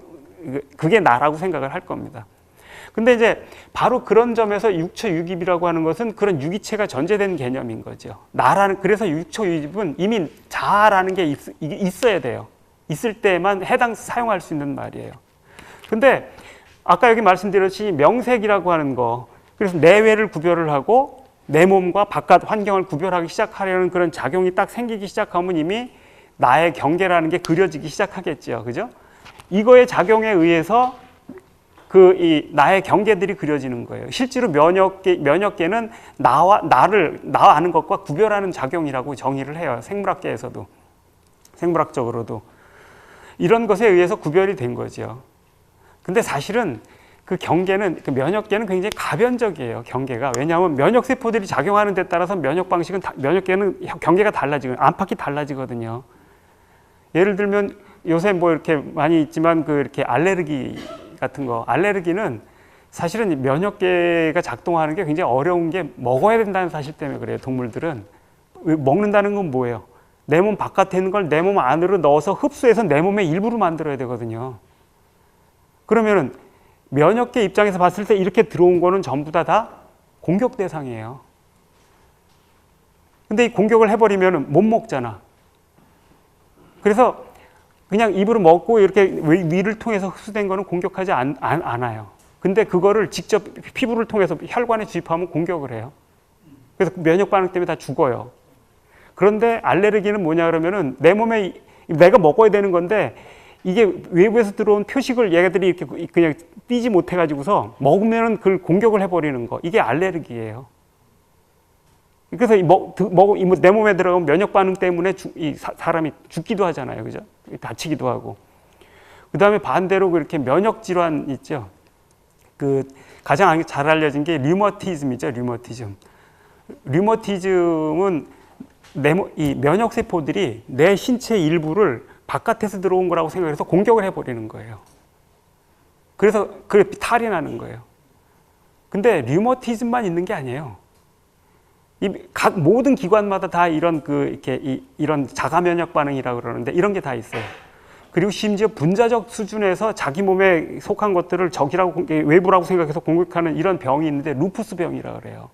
그게 나라고 생각을 할 겁니다. 근데 이제 바로 그런 점에서 육처 유기이라고 하는 것은 그런 유기체가 전제된 개념인 거죠. 나라는, 그래서 육처 유기은 이미 자아라는 게 있어야 돼요. 있을 때만 사용할 수 있는 말이에요. 근데 아까 여기 말씀드렸듯이 명색이라고 하는 거, 그래서 내외를 구별을 하고 내 몸과 바깥 환경을 구별하기 시작하려는 그런 작용이 딱 생기기 시작하면 이미 나의 경계라는 게 그려지기 시작하겠죠. 그죠? 이거의 작용에 의해서 이 나의 경계들이 그려지는 거예요. 실제로 면역계는 나 아는 것과 구별하는 작용이라고 정의를 해요. 생물학계에서도, 생물학적으로도. 이런 것에 의해서 구별이 된 거죠. 근데 사실은 그 경계는, 그 면역계는 굉장히 가변적이에요, 경계가. 왜냐하면 면역세포들이 작용하는 데 따라서 면역 방식은, 면역계는 경계가 달라지고, 안팎이 달라지거든요. 예를 들면 요새 뭐 이렇게 많이 있지만 이렇게 알레르기 같은 거, 알레르기는 사실은 면역계가 작동하는 게 굉장히 어려운 게 먹어야 된다는 사실 때문에 그래요. 동물들은 먹는다는 건 뭐예요? 내 몸 바깥에 있는 걸 내 몸 안으로 넣어서 흡수해서 내 몸의 일부로 만들어야 되거든요. 그러면은 면역계 입장에서 봤을 때 이렇게 들어온 거는 전부 다 공격 대상이에요. 근데 이 공격을 해버리면 못 먹잖아. 그래서 그냥 입으로 먹고 이렇게 위를 통해서 흡수된 거는 공격하지 않아요. 근데 그거를 직접 피부를 통해서 혈관에 주입하면 공격을 해요. 그래서 면역 반응 때문에 다 죽어요. 그런데 알레르기는 뭐냐 그러면은 내 몸에 내가 먹어야 되는 건데 이게 외부에서 들어온 표식을 얘네들이 이렇게 그냥 띄지 못해가지고서 먹으면은 그걸 공격을 해버리는 거. 이게 알레르기예요. 그래서 내 몸에 들어가면 면역 반응 때문에 사람이 죽기도 하잖아요. 그죠? 다치기도 하고. 그 다음에 반대로 그렇게 면역 질환 있죠. 가장 잘 알려진 게 류머티즘이죠. 류머티즘은 이 면역 세포들이 내 신체 일부를 바깥에서 들어온 거라고 생각해서 공격을 해버리는 거예요. 그래서 탈이 나는 거예요. 근데 류머티즘만 있는 게 아니에요. 각 모든 기관마다 다 이런 이런 자가 면역 반응이라고 그러는데 이런 게 다 있어요. 그리고 심지어 분자적 수준에서 자기 몸에 속한 것들을 적이라고 외부라고 생각해서 공격하는 이런 병이 있는데 루푸스 병이라고 그래요.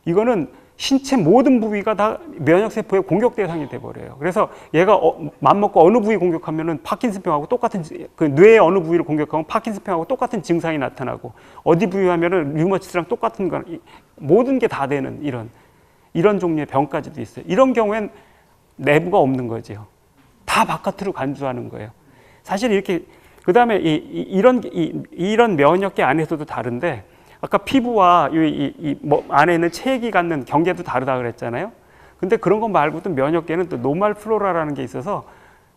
이거는 신체 모든 부위가 다 면역세포의 공격 대상이 돼버려요. 그래서 얘가 맘먹고 어느 부위 공격하면은 파킨슨병하고 똑같은, 뇌의 어느 부위를 공격하면 파킨슨병하고 똑같은 증상이 나타나고, 어디 부위 하면은 류머티스랑 똑같은 거, 모든 게 다 되는 이런 종류의 병까지도 있어요. 이런 경우엔 내부가 없는 거죠. 다 바깥으로 간주하는 거예요. 사실 이렇게, 그 다음에 이런 면역계 안에서도 다른데, 아까 피부와 안에 있는 체액이 갖는 경계도 다르다 그랬잖아요. 근데 그런 거 말고도 면역계는 또 노말 플로라라는 게 있어서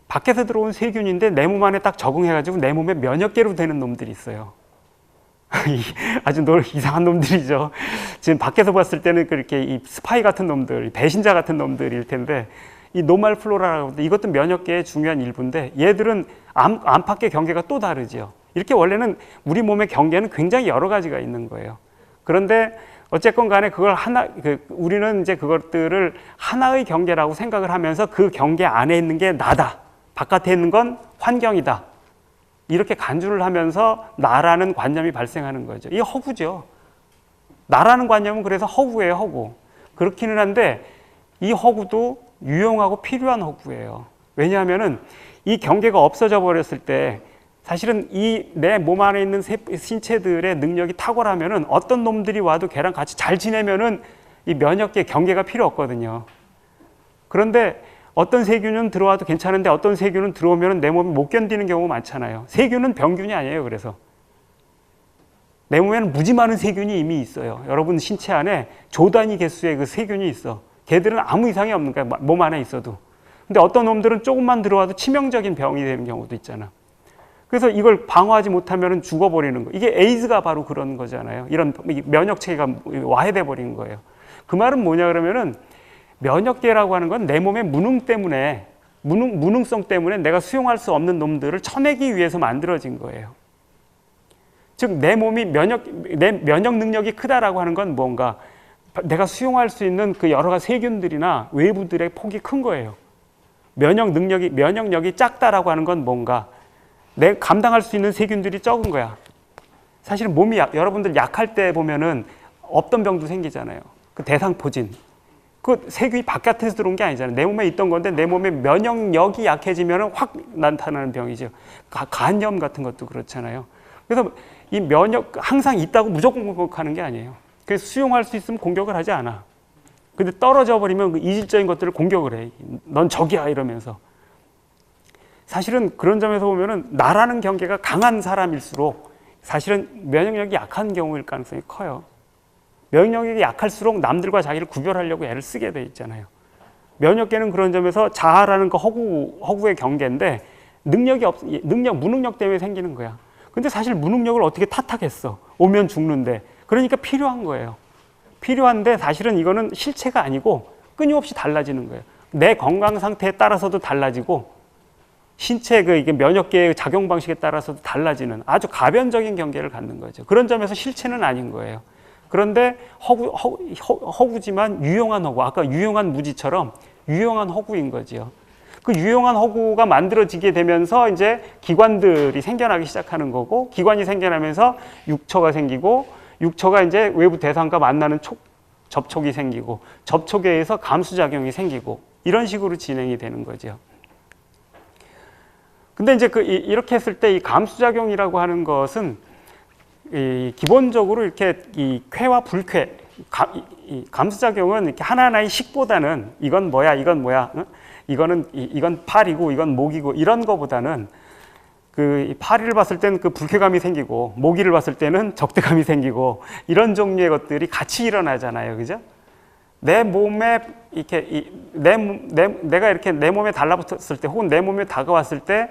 밖에서 들어온 세균인데 내 몸 안에 딱 적응해가지고 내 몸에 면역계로 되는 놈들이 있어요. 아주 이상한 놈들이죠. 지금 밖에서 봤을 때는 그렇게 이 스파이 같은 놈들, 배신자 같은 놈들일 텐데, 이 노말 플로라라고 하는데 이것도 면역계의 중요한 일부인데 얘들은 안팎의 경계가 또 다르죠. 이렇게 원래는 우리 몸의 경계는 굉장히 여러 가지가 있는 거예요. 그런데 어쨌건 간에 그걸 우리는 이제 그것들을 하나의 경계라고 생각을 하면서 그 경계 안에 있는 게 나다. 바깥에 있는 건 환경이다. 이렇게 간주를 하면서 나라는 관념이 발생하는 거죠. 이게 허구죠. 나라는 관념은 그래서 허구예요, 허구. 그렇기는 한데 이 허구도 유용하고 필요한 허구예요. 왜냐하면은 이 경계가 없어져 버렸을 때 사실은 이 내 몸 안에 있는 신체들의 능력이 탁월하면은 어떤 놈들이 와도 걔랑 같이 잘 지내면은 이 면역계 경계가 필요 없거든요. 그런데 어떤 세균은 들어와도 괜찮은데 어떤 세균은 들어오면은 내 몸이 못 견디는 경우가 많잖아요. 세균은 병균이 아니에요. 그래서 내 몸에는 무지 많은 세균이 이미 있어요. 여러분 신체 안에 조 단위 개수의 그 세균이 있어. 걔들은 아무 이상이 없는 거야. 몸 안에 있어도. 근데 어떤 놈들은 조금만 들어와도 치명적인 병이 되는 경우도 있잖아. 그래서 이걸 방어하지 못하면 죽어버리는 거. 이게 에이즈가 바로 그런 거잖아요. 이런 면역체계가 와해돼 버린 거예요. 그 말은 뭐냐 그러면은 면역계라고 하는 건 내 몸의 무능성 때문에 내가 수용할 수 없는 놈들을 쳐내기 위해서 만들어진 거예요. 즉 내 몸이 내 면역 능력이 크다라고 하는 건 뭔가 내가 수용할 수 있는 그 여러 가지 세균들이나 외부들의 폭이 큰 거예요. 면역력이 작다라고 하는 건 뭔가 내가 감당할 수 있는 세균들이 적은 거야. 사실은 몸이 여러분들 약할 때 보면은 없던 병도 생기잖아요. 그 대상포진. 그 세균이 바깥에서 들어온 게 아니잖아요. 내 몸에 있던 건데 내 몸의 면역력이 약해지면 확 나타나는 병이죠. 간염 같은 것도 그렇잖아요. 그래서 이 면역 항상 있다고 무조건 공격하는 게 아니에요. 그래서 수용할 수 있으면 공격을 하지 않아. 근데 떨어져 버리면 그 이질적인 것들을 공격을 해. 넌 적이야 이러면서. 사실은 그런 점에서 보면은 나라는 경계가 강한 사람일수록 사실은 면역력이 약한 경우일 가능성이 커요. 면역력이 약할수록 남들과 자기를 구별하려고 애를 쓰게 돼 있잖아요. 면역계는 그런 점에서 자아라는 거 허구의 경계인데 무능력 때문에 생기는 거야. 근데 사실 무능력을 어떻게 탓하겠어? 오면 죽는데. 그러니까 필요한 거예요. 필요한데 사실은 이거는 실체가 아니고 끊임없이 달라지는 거예요. 내 건강 상태에 따라서도 달라지고 신체 이게 면역계의 작용 방식에 따라서도 달라지는 아주 가변적인 경계를 갖는 거죠. 그런 점에서 실체는 아닌 거예요. 그런데 허구지만 유용한 허구, 아까 유용한 무지처럼 유용한 허구인 거지요. 그 유용한 허구가 만들어지게 되면서 이제 기관들이 생겨나기 시작하는 거고, 기관이 생겨나면서 육처가 생기고, 육처가 이제 외부 대상과 만나는 접촉이 생기고, 접촉에 의해서 감수작용이 생기고, 이런 식으로 진행이 되는 거죠. 근데 이제 이렇게 했을 때 이 감수작용이라고 하는 것은 기본적으로 이렇게 이 쾌와 불쾌, 감수작용은 이렇게 하나하나의 식보다는 이건 뭐야, 이건 뭐야, 이건 팔이고, 이건 목이고, 이런 거보다는 그 파리를 봤을 때는 그 불쾌감이 생기고, 모기를 봤을 때는 적대감이 생기고, 이런 종류의 것들이 같이 일어나잖아요, 그죠? 내 몸에 이렇게 내가 이렇게 내 몸에 달라붙었을 때, 혹은 내 몸에 다가왔을 때,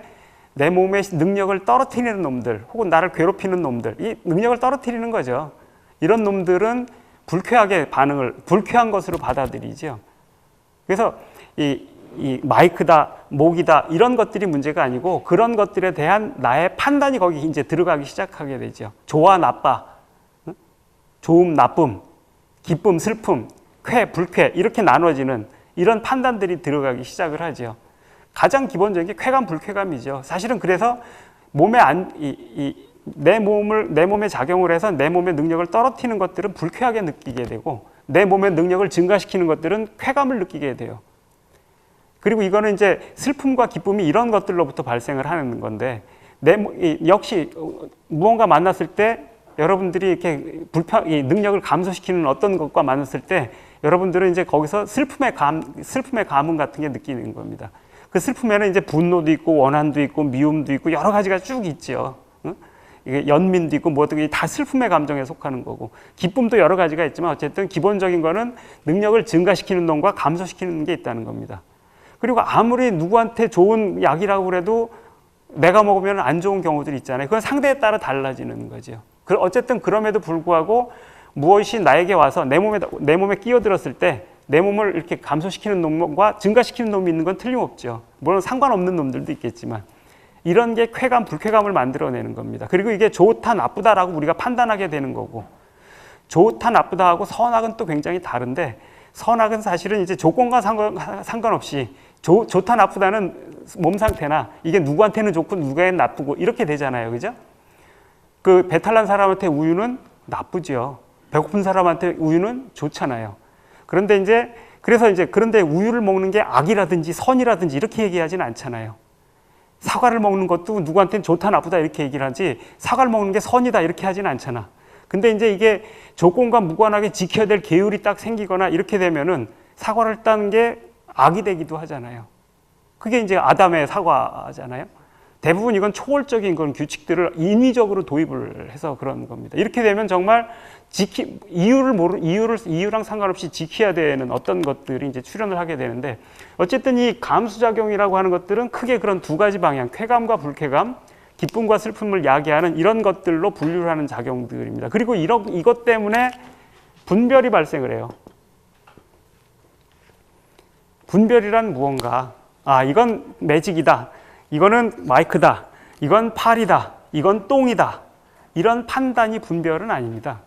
내 몸의 능력을 떨어뜨리는 놈들, 혹은 나를 괴롭히는 놈들, 이 능력을 떨어뜨리는 거죠. 이런 놈들은 불쾌한 것으로 받아들이죠. 그래서 이 마이크다, 목이다, 이런 것들이 문제가 아니고 그런 것들에 대한 나의 판단이 거기 이제 들어가기 시작하게 되죠. 좋아, 나빠, 좋음, 나쁨, 기쁨, 슬픔, 쾌, 불쾌, 이렇게 나눠지는 이런 판단들이 들어가기 시작을 하죠. 가장 기본적인 게 쾌감, 불쾌감이죠. 사실은 그래서 내 몸에 작용을 해서 내 몸의 능력을 떨어뜨리는 것들은 불쾌하게 느끼게 되고, 내 몸의 능력을 증가시키는 것들은 쾌감을 느끼게 돼요. 그리고 이거는 이제 슬픔과 기쁨이 이런 것들로부터 발생을 하는 건데, 역시 무언가 만났을 때 여러분들이 이렇게 능력을 감소시키는 어떤 것과 만났을 때 여러분들은 이제 거기서 슬픔의 감흥 같은 게 느끼는 겁니다. 그 슬픔에는 이제 분노도 있고 원한도 있고 미움도 있고 여러 가지가 쭉 있죠. 이게 연민도 있고 뭐든 다 슬픔의 감정에 속하는 거고, 기쁨도 여러 가지가 있지만 어쨌든 기본적인 거는 능력을 증가시키는 놈과 감소시키는 게 있다는 겁니다. 그리고 아무리 누구한테 좋은 약이라고 그래도 내가 먹으면 안 좋은 경우들이 있잖아요. 그건 상대에 따라 달라지는 거죠. 어쨌든 그럼에도 불구하고 무엇이 나에게 와서 내 몸에 끼어들었을 때 내 몸을 이렇게 감소시키는 놈과 증가시키는 놈이 있는 건 틀림없죠. 물론 상관없는 놈들도 있겠지만 이런 게 쾌감, 불쾌감을 만들어내는 겁니다. 그리고 이게 좋다, 나쁘다라고 우리가 판단하게 되는 거고, 좋다, 나쁘다하고 선악은 또 굉장히 다른데, 선악은 사실은 이제 조건과 상관없이 좋다, 나쁘다는 몸 상태나 이게 누구한테는 좋고 누구에게는 나쁘고 이렇게 되잖아요, 그죠? 그 배탈 난 사람한테 우유는 나쁘죠. 배고픈 사람한테 우유는 좋잖아요. 그런데 우유를 먹는 게 악이라든지 선이라든지 이렇게 얘기하지는 않잖아요. 사과를 먹는 것도 누구한테는 좋다, 나쁘다 이렇게 얘기를 하지, 사과를 먹는 게 선이다 이렇게 하지는 않잖아. 근데 이제 이게 조건과 무관하게 지켜야 될 계율이 딱 생기거나 이렇게 되면은 사과를 딴 게 악이 되기도 하잖아요. 그게 이제 아담의 사과잖아요. 대부분 이건 초월적인 그런 규칙들을 인위적으로 도입을 해서 그런 겁니다. 이렇게 되면 정말 이유랑 상관없이 지켜야 되는 어떤 것들이 이제 출현을 하게 되는데, 어쨌든 이 감수작용이라고 하는 것들은 크게 그런 두 가지 방향, 쾌감과 불쾌감, 기쁨과 슬픔을 야기하는 이런 것들로 분류를 하는 작용들입니다. 그리고 이것 때문에 분별이 발생을 해요. 분별이란 무언가, 이건 매직이다, 이거는 마이크다, 이건 팔이다, 이건 똥이다, 이런 판단이 분별은 아닙니다.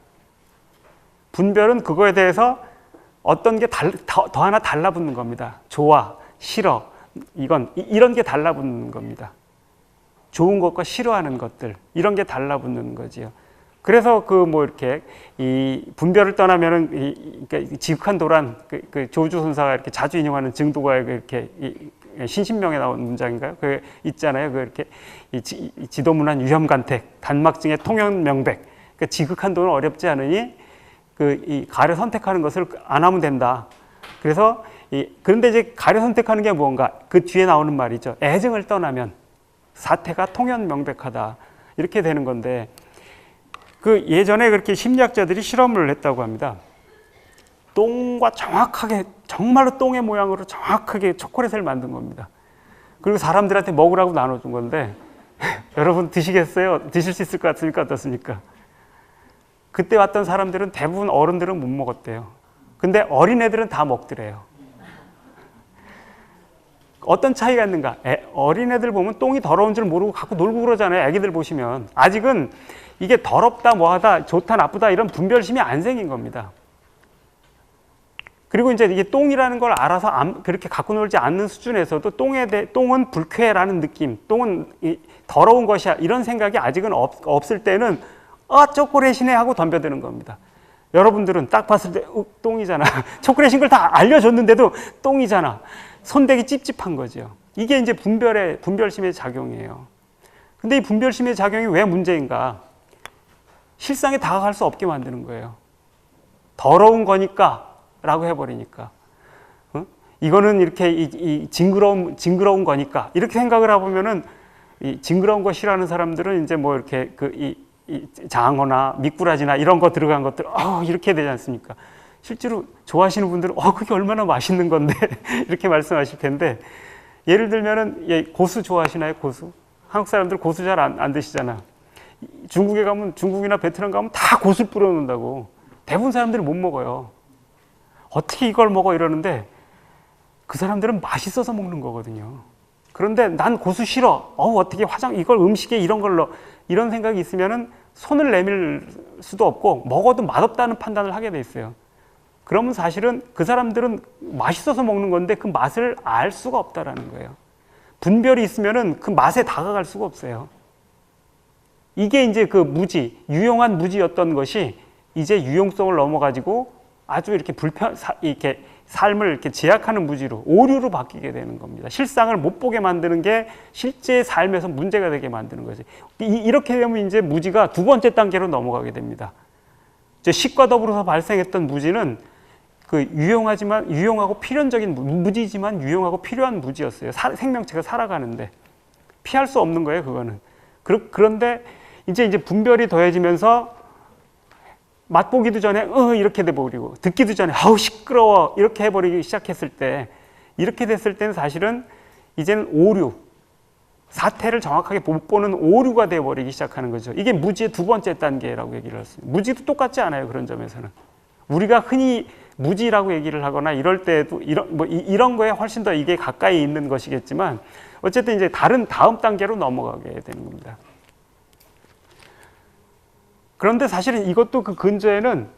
분별은 그거에 대해서 어떤 게 더 하나 달라붙는 겁니다. 좋아, 싫어, 이런 게 달라붙는 겁니다. 좋은 것과 싫어하는 것들, 이런 게 달라붙는 거지요. 그래서 이렇게 이 분별을 떠나면은 그러니까 지극한 도란, 그 조주 선사가 이렇게 자주 인용하는 증도가 이렇게 신신명에 나온 문장인가요? 그 있잖아요. 그 이렇게 이 지도문안 위험간택, 단막증의 통연명백. 그러니까 지극한 도는 어렵지 않으니 이 가려 선택하는 것을 안 하면 된다. 그래서 그런데 이제 가려 선택하는 게 뭔가 그 뒤에 나오는 말이죠. 애증을 떠나면 사태가 통연명백하다. 이렇게 되는 건데 그 예전에 그렇게 심리학자들이 실험을 했다고 합니다. 똥과 정확하게 정말로 똥의 모양으로 정확하게 초콜릿을 만든 겁니다. 그리고 사람들한테 먹으라고 나눠준 건데 여러분 드시겠어요? 드실 수 있을 것 같습니까? 어떻습니까? 그때 왔던 사람들은 대부분 어른들은 못 먹었대요. 근데 어린애들은 다 먹더래요. 어떤 차이가 있는가? 어린애들 보면 똥이 더러운 줄 모르고 갖고 놀고 그러잖아요. 애기들 보시면. 아직은 이게 더럽다, 뭐하다, 좋다, 나쁘다 이런 분별심이 안 생긴 겁니다. 그리고 이제 이게 똥이라는 걸 알아서 그렇게 갖고 놀지 않는 수준에서도 똥은 불쾌라는 느낌, 똥은 더러운 것이야 이런 생각이 아직은 없을 때는 초콜릿이네 하고 덤벼드는 겁니다. 여러분들은 딱 봤을 때 똥이잖아. 초콜릿인 걸 다 알려줬는데도 똥이잖아. 손대기 찝찝한 거죠. 이게 이제 분별심의 작용이에요. 근데 이 분별심의 작용이 왜 문제인가? 실상에 다가갈 수 없게 만드는 거예요. 더러운 거니까 라고 해버리니까. 이거는 이렇게 징그러운 거니까. 이렇게 생각을 해보면은 이 징그러운 거 싫어하는 사람들은 이제 뭐 이렇게 이 장어나 미꾸라지나 이런 거 들어간 것들, 이렇게 되지 않습니까? 실제로 좋아하시는 분들은, 그게 얼마나 맛있는 건데, 이렇게 말씀하실 텐데, 예를 들면은, 고수 좋아하시나요? 고수? 한국 사람들 고수 잘 안 드시잖아. 중국에 가면, 중국이나 베트남 가면 다 고수 뿌려놓는다고. 대부분 사람들이 못 먹어요. 어떻게 이걸 먹어? 이러는데, 그 사람들은 맛있어서 먹는 거거든요. 그런데 난 고수 싫어. 어떻게 이걸 음식에 이런 걸로, 이런 생각이 있으면은 손을 내밀 수도 없고, 먹어도 맛없다는 판단을 하게 돼 있어요. 그러면 사실은 그 사람들은 맛있어서 먹는 건데 그 맛을 알 수가 없다라는 거예요. 분별이 있으면은 그 맛에 다가갈 수가 없어요. 이게 이제 그 유용한 무지였던 것이 이제 유용성을 넘어가지고 아주 이렇게 이렇게 삶을 이렇게 제약하는 무지로, 오류로 바뀌게 되는 겁니다. 실상을 못 보게 만드는 게 실제 삶에서 문제가 되게 만드는 거지. 이렇게 되면 이제 무지가 두 번째 단계로 넘어가게 됩니다. 식과 더불어서 발생했던 무지는 유용하고 필연적인 무지지만 유용하고 필요한 무지였어요. 생명체가 살아가는데 피할 수 없는 거예요, 그거는. 그런데 이제 분별이 더해지면서 맛보기도 전에 이렇게 돼버리고 듣기도 전에 시끄러워 이렇게 해버리기 시작했을 때, 이렇게 됐을 때는 사실은 이제는 오류, 사태를 정확하게 못 보는 오류가 돼버리기 시작하는 거죠. 이게 무지의 두 번째 단계라고 얘기를 했습니다. 무지도 똑같지 않아요, 그런 점에서는. 우리가 흔히 무지라고 얘기를 하거나 이럴 때도 이런 거에 훨씬 더 이게 가까이 있는 것이겠지만 어쨌든 이제 다음 단계로 넘어가게 되는 겁니다. 그런데 사실은 이것도 그 근저에는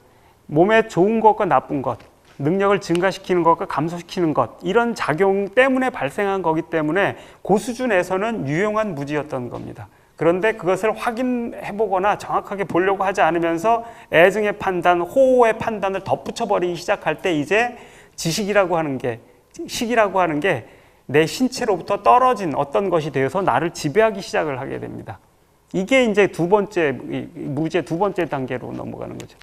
몸에 좋은 것과 나쁜 것, 능력을 증가시키는 것과 감소시키는 것, 이런 작용 때문에 발생한 거기 때문에 그 수준에서는 유용한 무지였던 겁니다. 그런데 그것을 확인해보거나 정확하게 보려고 하지 않으면서 애증의 판단, 호호의 판단을 덧붙여버리기 시작할 때 이제 식이라고 하는 게 내 신체로부터 떨어진 어떤 것이 되어서 나를 지배하기 시작을 하게 됩니다. 이게 이제 무지의 두 번째 단계로 넘어가는 거죠.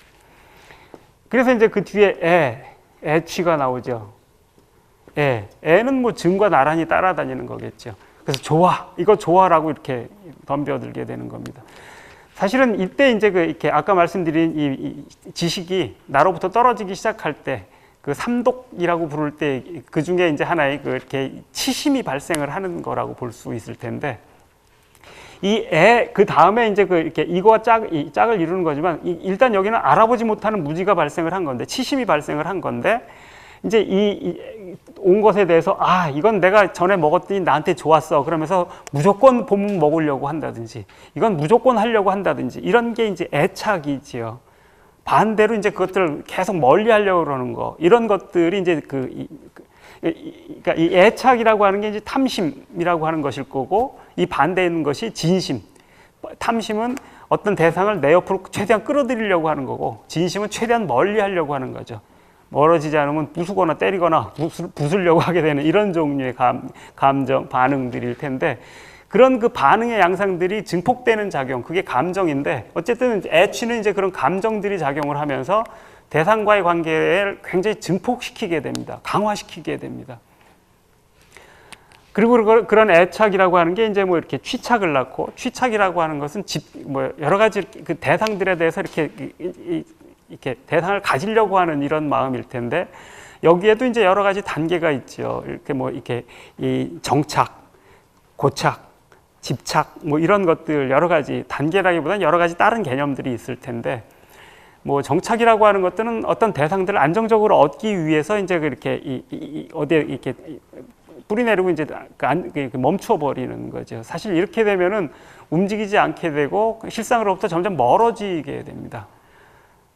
그래서 이제 그 뒤에 애취가 나오죠. 애는 뭐 증과 나란히 따라다니는 거겠죠. 그래서 이거 좋아라고 이렇게 덤벼들게 되는 겁니다. 사실은 이때 이제 이렇게 아까 말씀드린 이 지식이 나로부터 떨어지기 시작할 때, 그 삼독이라고 부를 때 그 중에 이제 하나의 이렇게 치심이 발생을 하는 거라고 볼 수 있을 텐데, 그 다음에 이제 이렇게 이거와 짝을 이루는 거지만, 일단 여기는 알아보지 못하는 무지가 발생을 한 건데, 치심이 발생을 한 건데, 이제 온 것에 대해서 이건 내가 전에 먹었더니 나한테 좋았어. 그러면서 무조건 보면 먹으려고 한다든지, 이건 무조건 하려고 한다든지, 이런 게 이제 애착이지요. 반대로 이제 그것들을 계속 멀리 하려고 그러는 거, 이런 것들이 이제 그러니까 이 애착이라고 하는 게 이제 탐심이라고 하는 것일 거고, 이 반대에 있는 것이 진심. 탐심은 어떤 대상을 내 옆으로 최대한 끌어들이려고 하는 거고, 진심은 최대한 멀리 하려고 하는 거죠. 멀어지지 않으면 부수거나 때리거나 부수려고 하게 되는 이런 종류의 감정, 반응들일 텐데, 그런 그 반응의 양상들이 증폭되는 작용, 그게 감정인데, 어쨌든 애취는 이제 그런 감정들이 작용을 하면서 대상과의 관계를 굉장히 증폭시키게 됩니다. 강화시키게 됩니다. 그리고 그런 애착이라고 하는 게 이제 뭐 이렇게 취착을 낳고, 취착이라고 하는 것은 뭐 여러 가지 그 대상들에 대해서 이렇게 대상을 가지려고 하는 이런 마음일 텐데, 여기에도 이제 여러 가지 단계가 있죠. 이렇게 뭐 이렇게 이 정착, 고착, 집착, 뭐 이런 것들 여러 가지 단계라기보다는 여러 가지 다른 개념들이 있을 텐데, 뭐 정착이라고 하는 것들은 어떤 대상들을 안정적으로 얻기 위해서 이제 그렇게 어디에 이렇게 뿌리내리고 이제 멈춰 버리는 거죠. 사실 이렇게 되면은 움직이지 않게 되고 실상으로부터 점점 멀어지게 됩니다.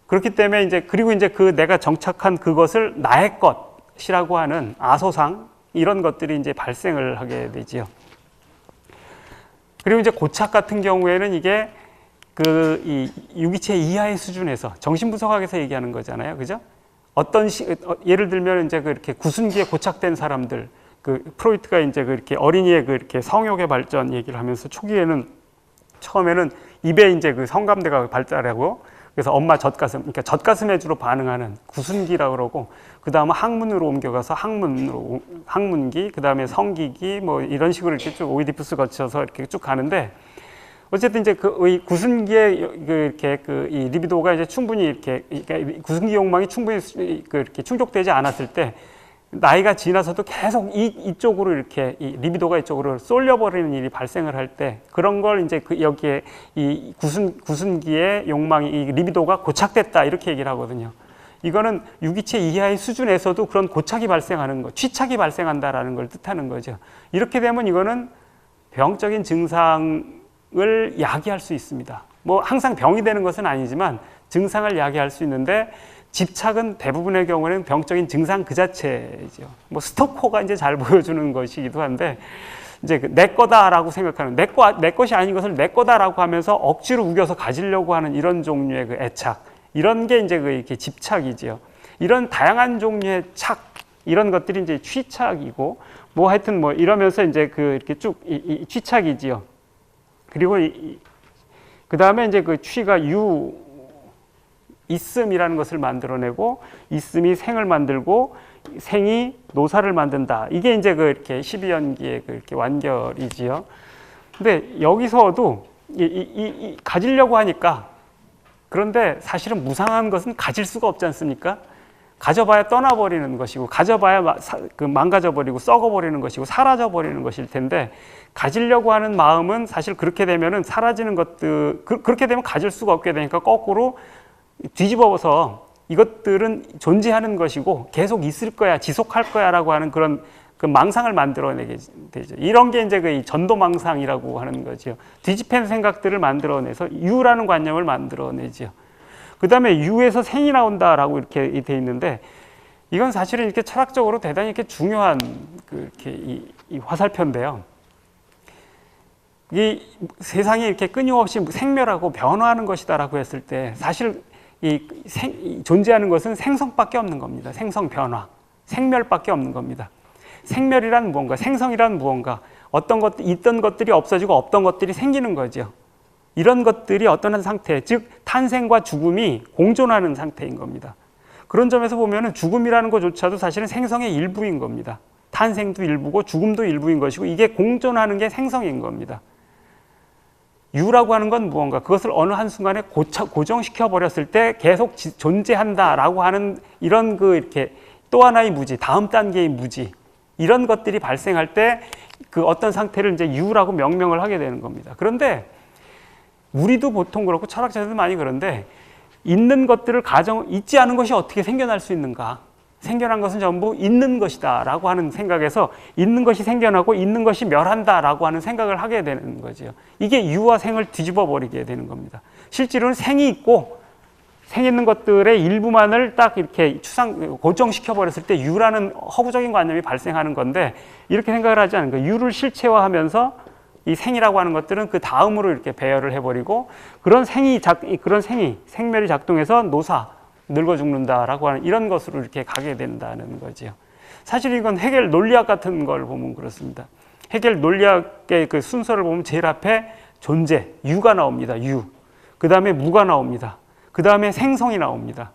그렇기 때문에 이제 그리고 이제 그 내가 정착한 그것을 나의 것이라고 하는 아소상 이런 것들이 이제 발생을 하게 되지요. 그리고 이제 고착 같은 경우에는 이게 이 유기체 이하의 수준에서 정신분석학에서 얘기하는 거잖아요, 그죠? 예를 들면 이제 그렇게 구순기에 고착된 사람들, 그 프로이트가 이제 그렇게 어린이의 그렇게 성욕의 발전 얘기를 하면서 처음에는 입에 이제 그 성감대가 발달하고, 그래서 엄마 젖가슴, 그러니까 젖가슴에 주로 반응하는 구순기라고 그러고, 그 다음에 항문으로 옮겨가서 항문기, 그 다음에 성기기, 뭐 이런 식으로 이렇게 쭉 오이디푸스 거쳐서 이렇게 쭉 가는데, 어쨌든 이제 그 구순기의 이 리비도가 이제 충분히 그러니까 구순기 욕망이 충분히 이렇게 충족되지 않았을 때, 나이가 지나서도 계속 이쪽으로 이렇게 이 리비도가 이쪽으로 쏠려버리는 일이 발생을 할 때, 그런 걸 이제 여기에 이 구순기의 욕망이 이 리비도가 고착됐다 이렇게 얘기를 하거든요. 이거는 유기체 이하의 수준에서도 그런 고착이 발생하는 거, 취착이 발생한다라는 걸 뜻하는 거죠. 이렇게 되면 이거는 병적인 증상을 야기할 수 있습니다. 뭐 항상 병이 되는 것은 아니지만 증상을 야기할 수 있는데, 집착은 대부분의 경우는 병적인 증상 그 자체죠. 뭐 스토커가 이제 잘 보여주는 것이기도 한데, 이제 내 거다라고 생각하는, 내 것이 아닌 것을 내 거다라고 하면서 억지로 우겨서 가지려고 하는 이런 종류의 그 애착, 이런 게 이제 이렇게 집착이지요. 이런 다양한 종류의 착, 이런 것들이 이제 취착이고, 뭐 하여튼 뭐 이러면서 이제 이렇게 쭉 이 취착이지요. 그리고 그 다음에 이제 그 취가 있음이라는 것을 만들어내고, 있음이 생을 만들고, 생이 노사를 만든다. 이게 이제 이렇게 12연기의 이렇게 완결이지요. 근데 여기서도 가지려고 하니까, 그런데 사실은 무상한 것은 가질 수가 없지 않습니까? 가져봐야 떠나버리는 것이고, 가져봐야 망가져버리고 썩어버리는 것이고 사라져버리는 것일 텐데, 가지려고 하는 마음은 사실 그렇게 되면은 사라지는 것들, 그렇게 되면 가질 수가 없게 되니까 거꾸로 뒤집어서 이것들은 존재하는 것이고 계속 있을 거야, 지속할 거야 라고 하는 그런 그 망상을 만들어내게 되죠. 이런 게 이제 이 전도망상이라고 하는 거죠. 뒤집힌 생각들을 만들어내서 유라는 관념을 만들어내죠. 그 다음에 유에서 생이 나온다라고 이렇게 돼 있는데, 이건 사실은 이렇게 철학적으로 대단히 이렇게 중요한 이렇게 이 화살표인데요. 이 세상이 이렇게 끊임없이 생멸하고 변화하는 것이다라고 했을 때, 사실 존재하는 것은 생성밖에 없는 겁니다. 생성 변화, 생멸밖에 없는 겁니다. 생멸이란 무언가, 생성이란 무언가, 있던 것들이 없어지고 없던 것들이 생기는 거죠. 이런 것들이 어떤 상태, 즉 탄생과 죽음이 공존하는 상태인 겁니다. 그런 점에서 보면은 죽음이라는 것조차도 사실은 생성의 일부인 겁니다. 탄생도 일부고 죽음도 일부인 것이고, 이게 공존하는 게 생성인 겁니다. 유라고 하는 건 무언가, 그것을 어느 한순간에 고정시켜 버렸을 때 계속 존재한다라고 하는 이런 이렇게 또 하나의 무지, 다음 단계의 무지, 이런 것들이 발생할 때 그 어떤 상태를 이제 유라고 명명을 하게 되는 겁니다. 그런데 우리도 보통 그렇고 철학자들도 많이 그런데, 있는 것들을 있지 않은 것이 어떻게 생겨날 수 있는가? 생겨난 것은 전부 있는 것이다 라고 하는 생각에서 있는 것이 생겨나고 있는 것이 멸한다 라고 하는 생각을 하게 되는 거죠. 이게 유와 생을 뒤집어 버리게 되는 겁니다. 실제로는 생이 있고, 생 있는 것들의 일부만을 딱 이렇게 고정시켜 버렸을 때 유라는 허구적인 관념이 발생하는 건데, 이렇게 생각을 하지 않은 거예요. 유를 실체화하면서 이 생이라고 하는 것들은 그 다음으로 이렇게 배열을 해버리고, 그런 생멸이 작동해서 노사, 늙어 죽는다라고 하는 이런 것으로 이렇게 가게 된다는 거지요. 사실 이건 헤겔 논리학 같은 걸 보면 그렇습니다. 헤겔 논리학의 그 순서를 보면 제일 앞에 존재, 유가 나옵니다. 유. 그 다음에 무가 나옵니다. 그 다음에 생성이 나옵니다.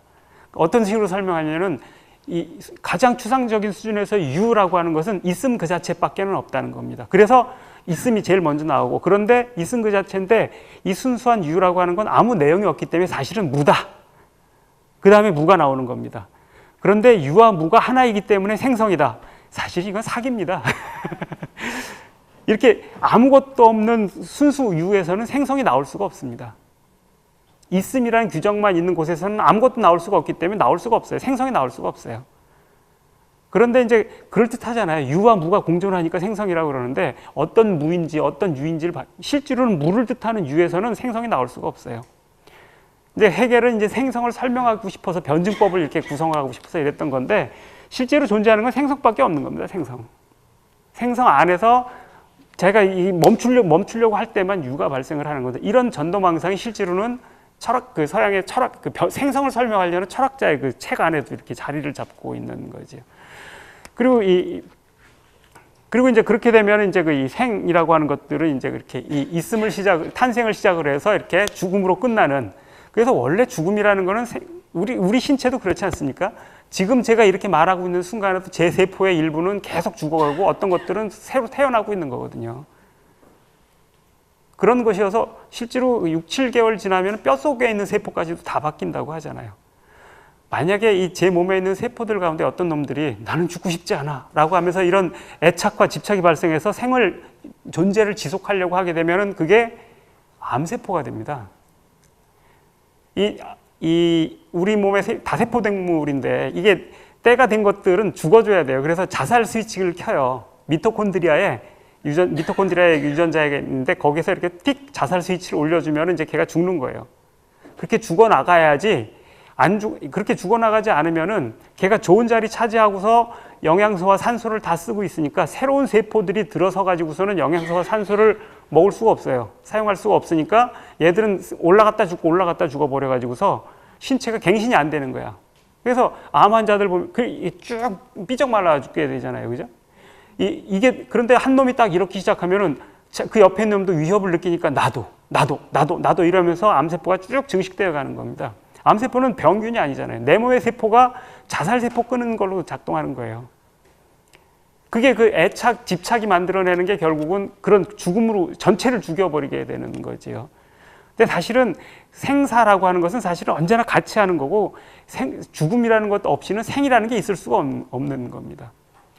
어떤 식으로 설명하냐면은 이 가장 추상적인 수준에서 유라고 하는 것은 있음 그 자체밖에는 없다는 겁니다. 그래서 있음이 제일 먼저 나오고, 그런데 있음 그 자체인데 이 순수한 유라고 하는 건 아무 내용이 없기 때문에 사실은 무다. 그 다음에 무가 나오는 겁니다. 그런데 유와 무가 하나이기 때문에 생성이다. 사실 이건 사기입니다. 이렇게 아무것도 없는 순수 유에서는 생성이 나올 수가 없습니다. 있음이라는 규정만 있는 곳에서는 아무것도 나올 수가 없기 때문에 나올 수가 없어요. 생성이 나올 수가 없어요. 그런데 이제 그럴듯하잖아요. 유와 무가 공존하니까 생성이라고 그러는데 어떤 무인지 어떤 유인지를 실제로는 무를 뜻하는 유에서는 생성이 나올 수가 없어요. 이제 헤겔은 이제 생성을 설명하고 싶어서 변증법을 이렇게 구성하고 싶어서 이랬던 건데 실제로 존재하는 건 생성밖에 없는 겁니다. 생성. 생성 안에서 제가 이 멈추려고 할 때만 유가 발생을 하는 건데, 이런 전도망상이 실제로는 철학, 그 서양의 철학, 그 생성을 설명하려는 철학자의 그 책 안에도 이렇게 자리를 잡고 있는 거죠. 그리고 이제 그렇게 되면 이제 그 이 생이라고 하는 것들은 이제 그렇게 이 있음을 탄생을 시작을 해서 이렇게 죽음으로 끝나는. 그래서 원래 죽음이라는 거는 우리 신체도 그렇지 않습니까? 지금 제가 이렇게 말하고 있는 순간에도 제 세포의 일부는 계속 죽어가고 어떤 것들은 새로 태어나고 있는 거거든요. 그런 것이어서 실제로 6, 7개월 지나면 뼛속에 있는 세포까지도 다 바뀐다고 하잖아요. 만약에 제 몸에 있는 세포들 가운데 어떤 놈들이 나는 죽고 싶지 않아 라고 하면서 이런 애착과 집착이 발생해서 존재를 지속하려고 하게 되면 그게 암세포가 됩니다. 우리 몸의 다세포동물인데 이게 때가 된 것들은 죽어줘야 돼요. 그래서 자살 스위치를 켜요. 미토콘드리아의 유전자에 있는데 거기서 이렇게 틱 자살 스위치를 올려주면 이제 걔가 죽는 거예요. 그렇게 죽어나가야지, 그렇게 죽어나가지 않으면은 걔가 좋은 자리 차지하고서 영양소와 산소를 다 쓰고 있으니까 새로운 세포들이 들어서 가지고서는 영양소와 산소를 먹을 수가 없어요. 사용할 수가 없으니까 얘들은 올라갔다 죽어 버려 가지고서 신체가 갱신이 안 되는 거야. 그래서 암 환자들 보면 쭉 삐쩍 말라 죽게 되잖아요. 그죠? 이게 그런데 한 놈이 딱 이렇게 시작하면은 그 옆에 있는 놈도 위협을 느끼니까 나도 이러면서 암세포가 쭉 증식되어 가는 겁니다. 암세포는 병균이 아니잖아요. 내 몸의 세포가 자살세포 끄는 걸로 작동하는 거예요. 그게 그 애착, 집착이 만들어내는 게 결국은 그런 죽음으로 전체를 죽여버리게 되는 거지요. 근데 사실은 생사라고 하는 것은 사실은 언제나 같이 하는 거고, 죽음이라는 것 없이는 생이라는 게 있을 수가 없는 겁니다.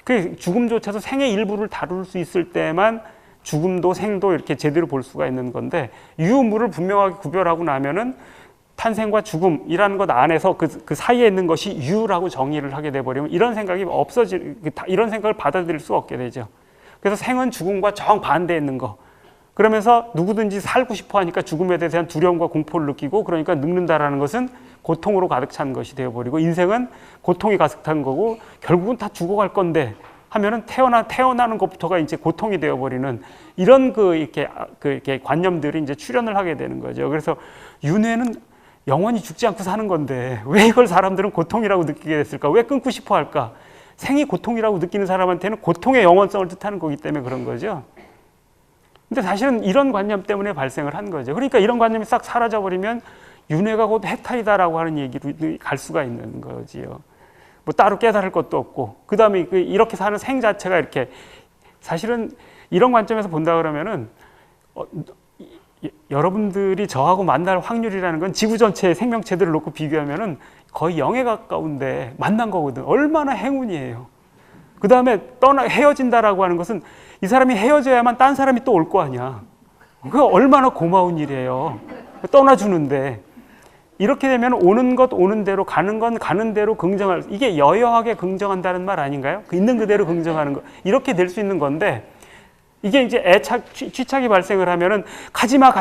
그 죽음조차도 생의 일부를 다룰 수 있을 때만 죽음도 생도 이렇게 제대로 볼 수가 있는 건데, 유무를 분명하게 구별하고 나면은 탄생과 죽음이라는 것 안에서 그 사이에 있는 것이 유라고 정의를 하게 돼버리면 이런 생각이 이런 생각을 받아들일 수 없게 되죠. 그래서 생은 죽음과 정반대에 있는 거. 그러면서 누구든지 살고 싶어 하니까 죽음에 대한 두려움과 공포를 느끼고, 그러니까 늙는다라는 것은 고통으로 가득 찬 것이 되어버리고, 인생은 고통이 가득 찬 거고 결국은 다 죽어갈 건데 하면은 태어나는 것부터가 이제 고통이 되어버리는 이런 이렇게 관념들이 이제 출현을 하게 되는 거죠. 그래서 윤회는 영원히 죽지 않고 사는 건데 왜 이걸 사람들은 고통이라고 느끼게 됐을까? 왜 끊고 싶어 할까? 생이 고통이라고 느끼는 사람한테는 고통의 영원성을 뜻하는 거기 때문에 그런 거죠. 근데 사실은 이런 관념 때문에 발생을 한 거죠. 그러니까 이런 관념이 싹 사라져버리면 윤회가 곧 해탈이다라고 하는 얘기로 갈 수가 있는 거지요. 뭐 따로 깨달을 것도 없고, 그 다음에 이렇게 사는 생 자체가 이렇게, 사실은 이런 관점에서 본다 그러면은 여러분들이 저하고 만날 확률이라는 건 지구 전체의 생명체들을 놓고 비교하면은 거의 0에 가까운데 만난 거거든. 얼마나 행운이에요. 그 다음에 헤어진다라고 하는 것은 이 사람이 헤어져야만 딴 사람이 또 올 거 아니야. 그거 얼마나 고마운 일이에요. 떠나주는데. 이렇게 되면 오는 것 오는 대로, 가는 건 가는 대로 긍정할, 이게 여여하게 긍정한다는 말 아닌가요? 있는 그대로 긍정하는 거. 이렇게 될 수 있는 건데, 이게 이제 취착이 발생을 하면은 가지마,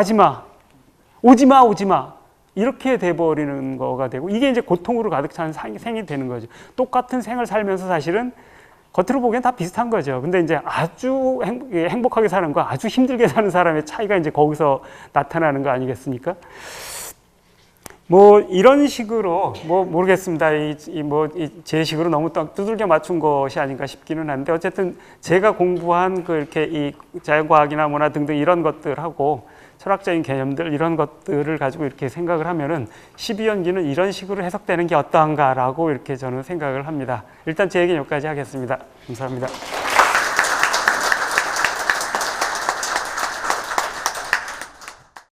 오지마. 이렇게 돼버리는 거가 되고, 이게 이제 고통으로 가득 찬 생이 되는 거죠. 똑같은 생을 살면서 사실은 겉으로 보기엔 다 비슷한 거죠. 근데 이제 아주 행복하게 사는 거, 아주 힘들게 사는 사람의 차이가 이제 거기서 나타나는 거 아니겠습니까? 뭐 이런 식으로 뭐 모르겠습니다. 제 식으로 너무 두들겨 맞춘 것이 아닌가 싶기는 한데 어쨌든 제가 공부한 그 이렇게 이 자연과학이나 문화 등등 이런 것들하고 철학적인 개념들 이런 것들을 가지고 이렇게 생각을 하면은 12연기는 이런 식으로 해석되는 게 어떠한가라고 이렇게 저는 생각을 합니다. 일단 제 얘기는 여기까지 하겠습니다. 감사합니다.